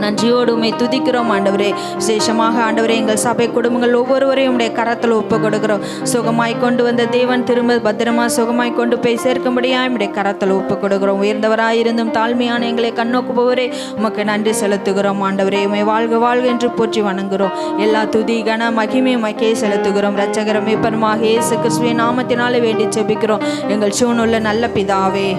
நன்றியோடு உம்மை துதிக்கிறோம் ஆண்டவரே. விசேஷமாக ஆண்டவரே எங்கள் சபை குடும்பங்கள் ஒவ்வொருவரையும் உடைய கரத்தில் ஒப்பு கொடுக்கிறோம். சுகமாய் கொண்டு வந்த தேவன் திரும்ப பத்திரமா சுகமாய் கொண்டு போய் சேர்க்கும்படியாய் உடைய கரத்தில் ஒப்பு கொடுக்கிறோம். உயர்ந்தவராயிருந்தும் தாழ்மையான எங்களை கண்ணோக்குபவரே உமக்கு நன்றி செலுத்துகிறோம் ஆண்டவரே. உம்மை வாழ்க வாழ்க என்று போற்றி வணங்குகிறோம். எல்லா துதி கன மகிமை உமக்கே செலுத்துகிறோம். இரட்சகரும் மீட்பருமாக இயேசு கிறிஸ்துவின் நாமத்தினாலே வேண்டி ஜெபிக்கிறோம் எங்கள் சூனுள்ள நல்ல பிதாவே.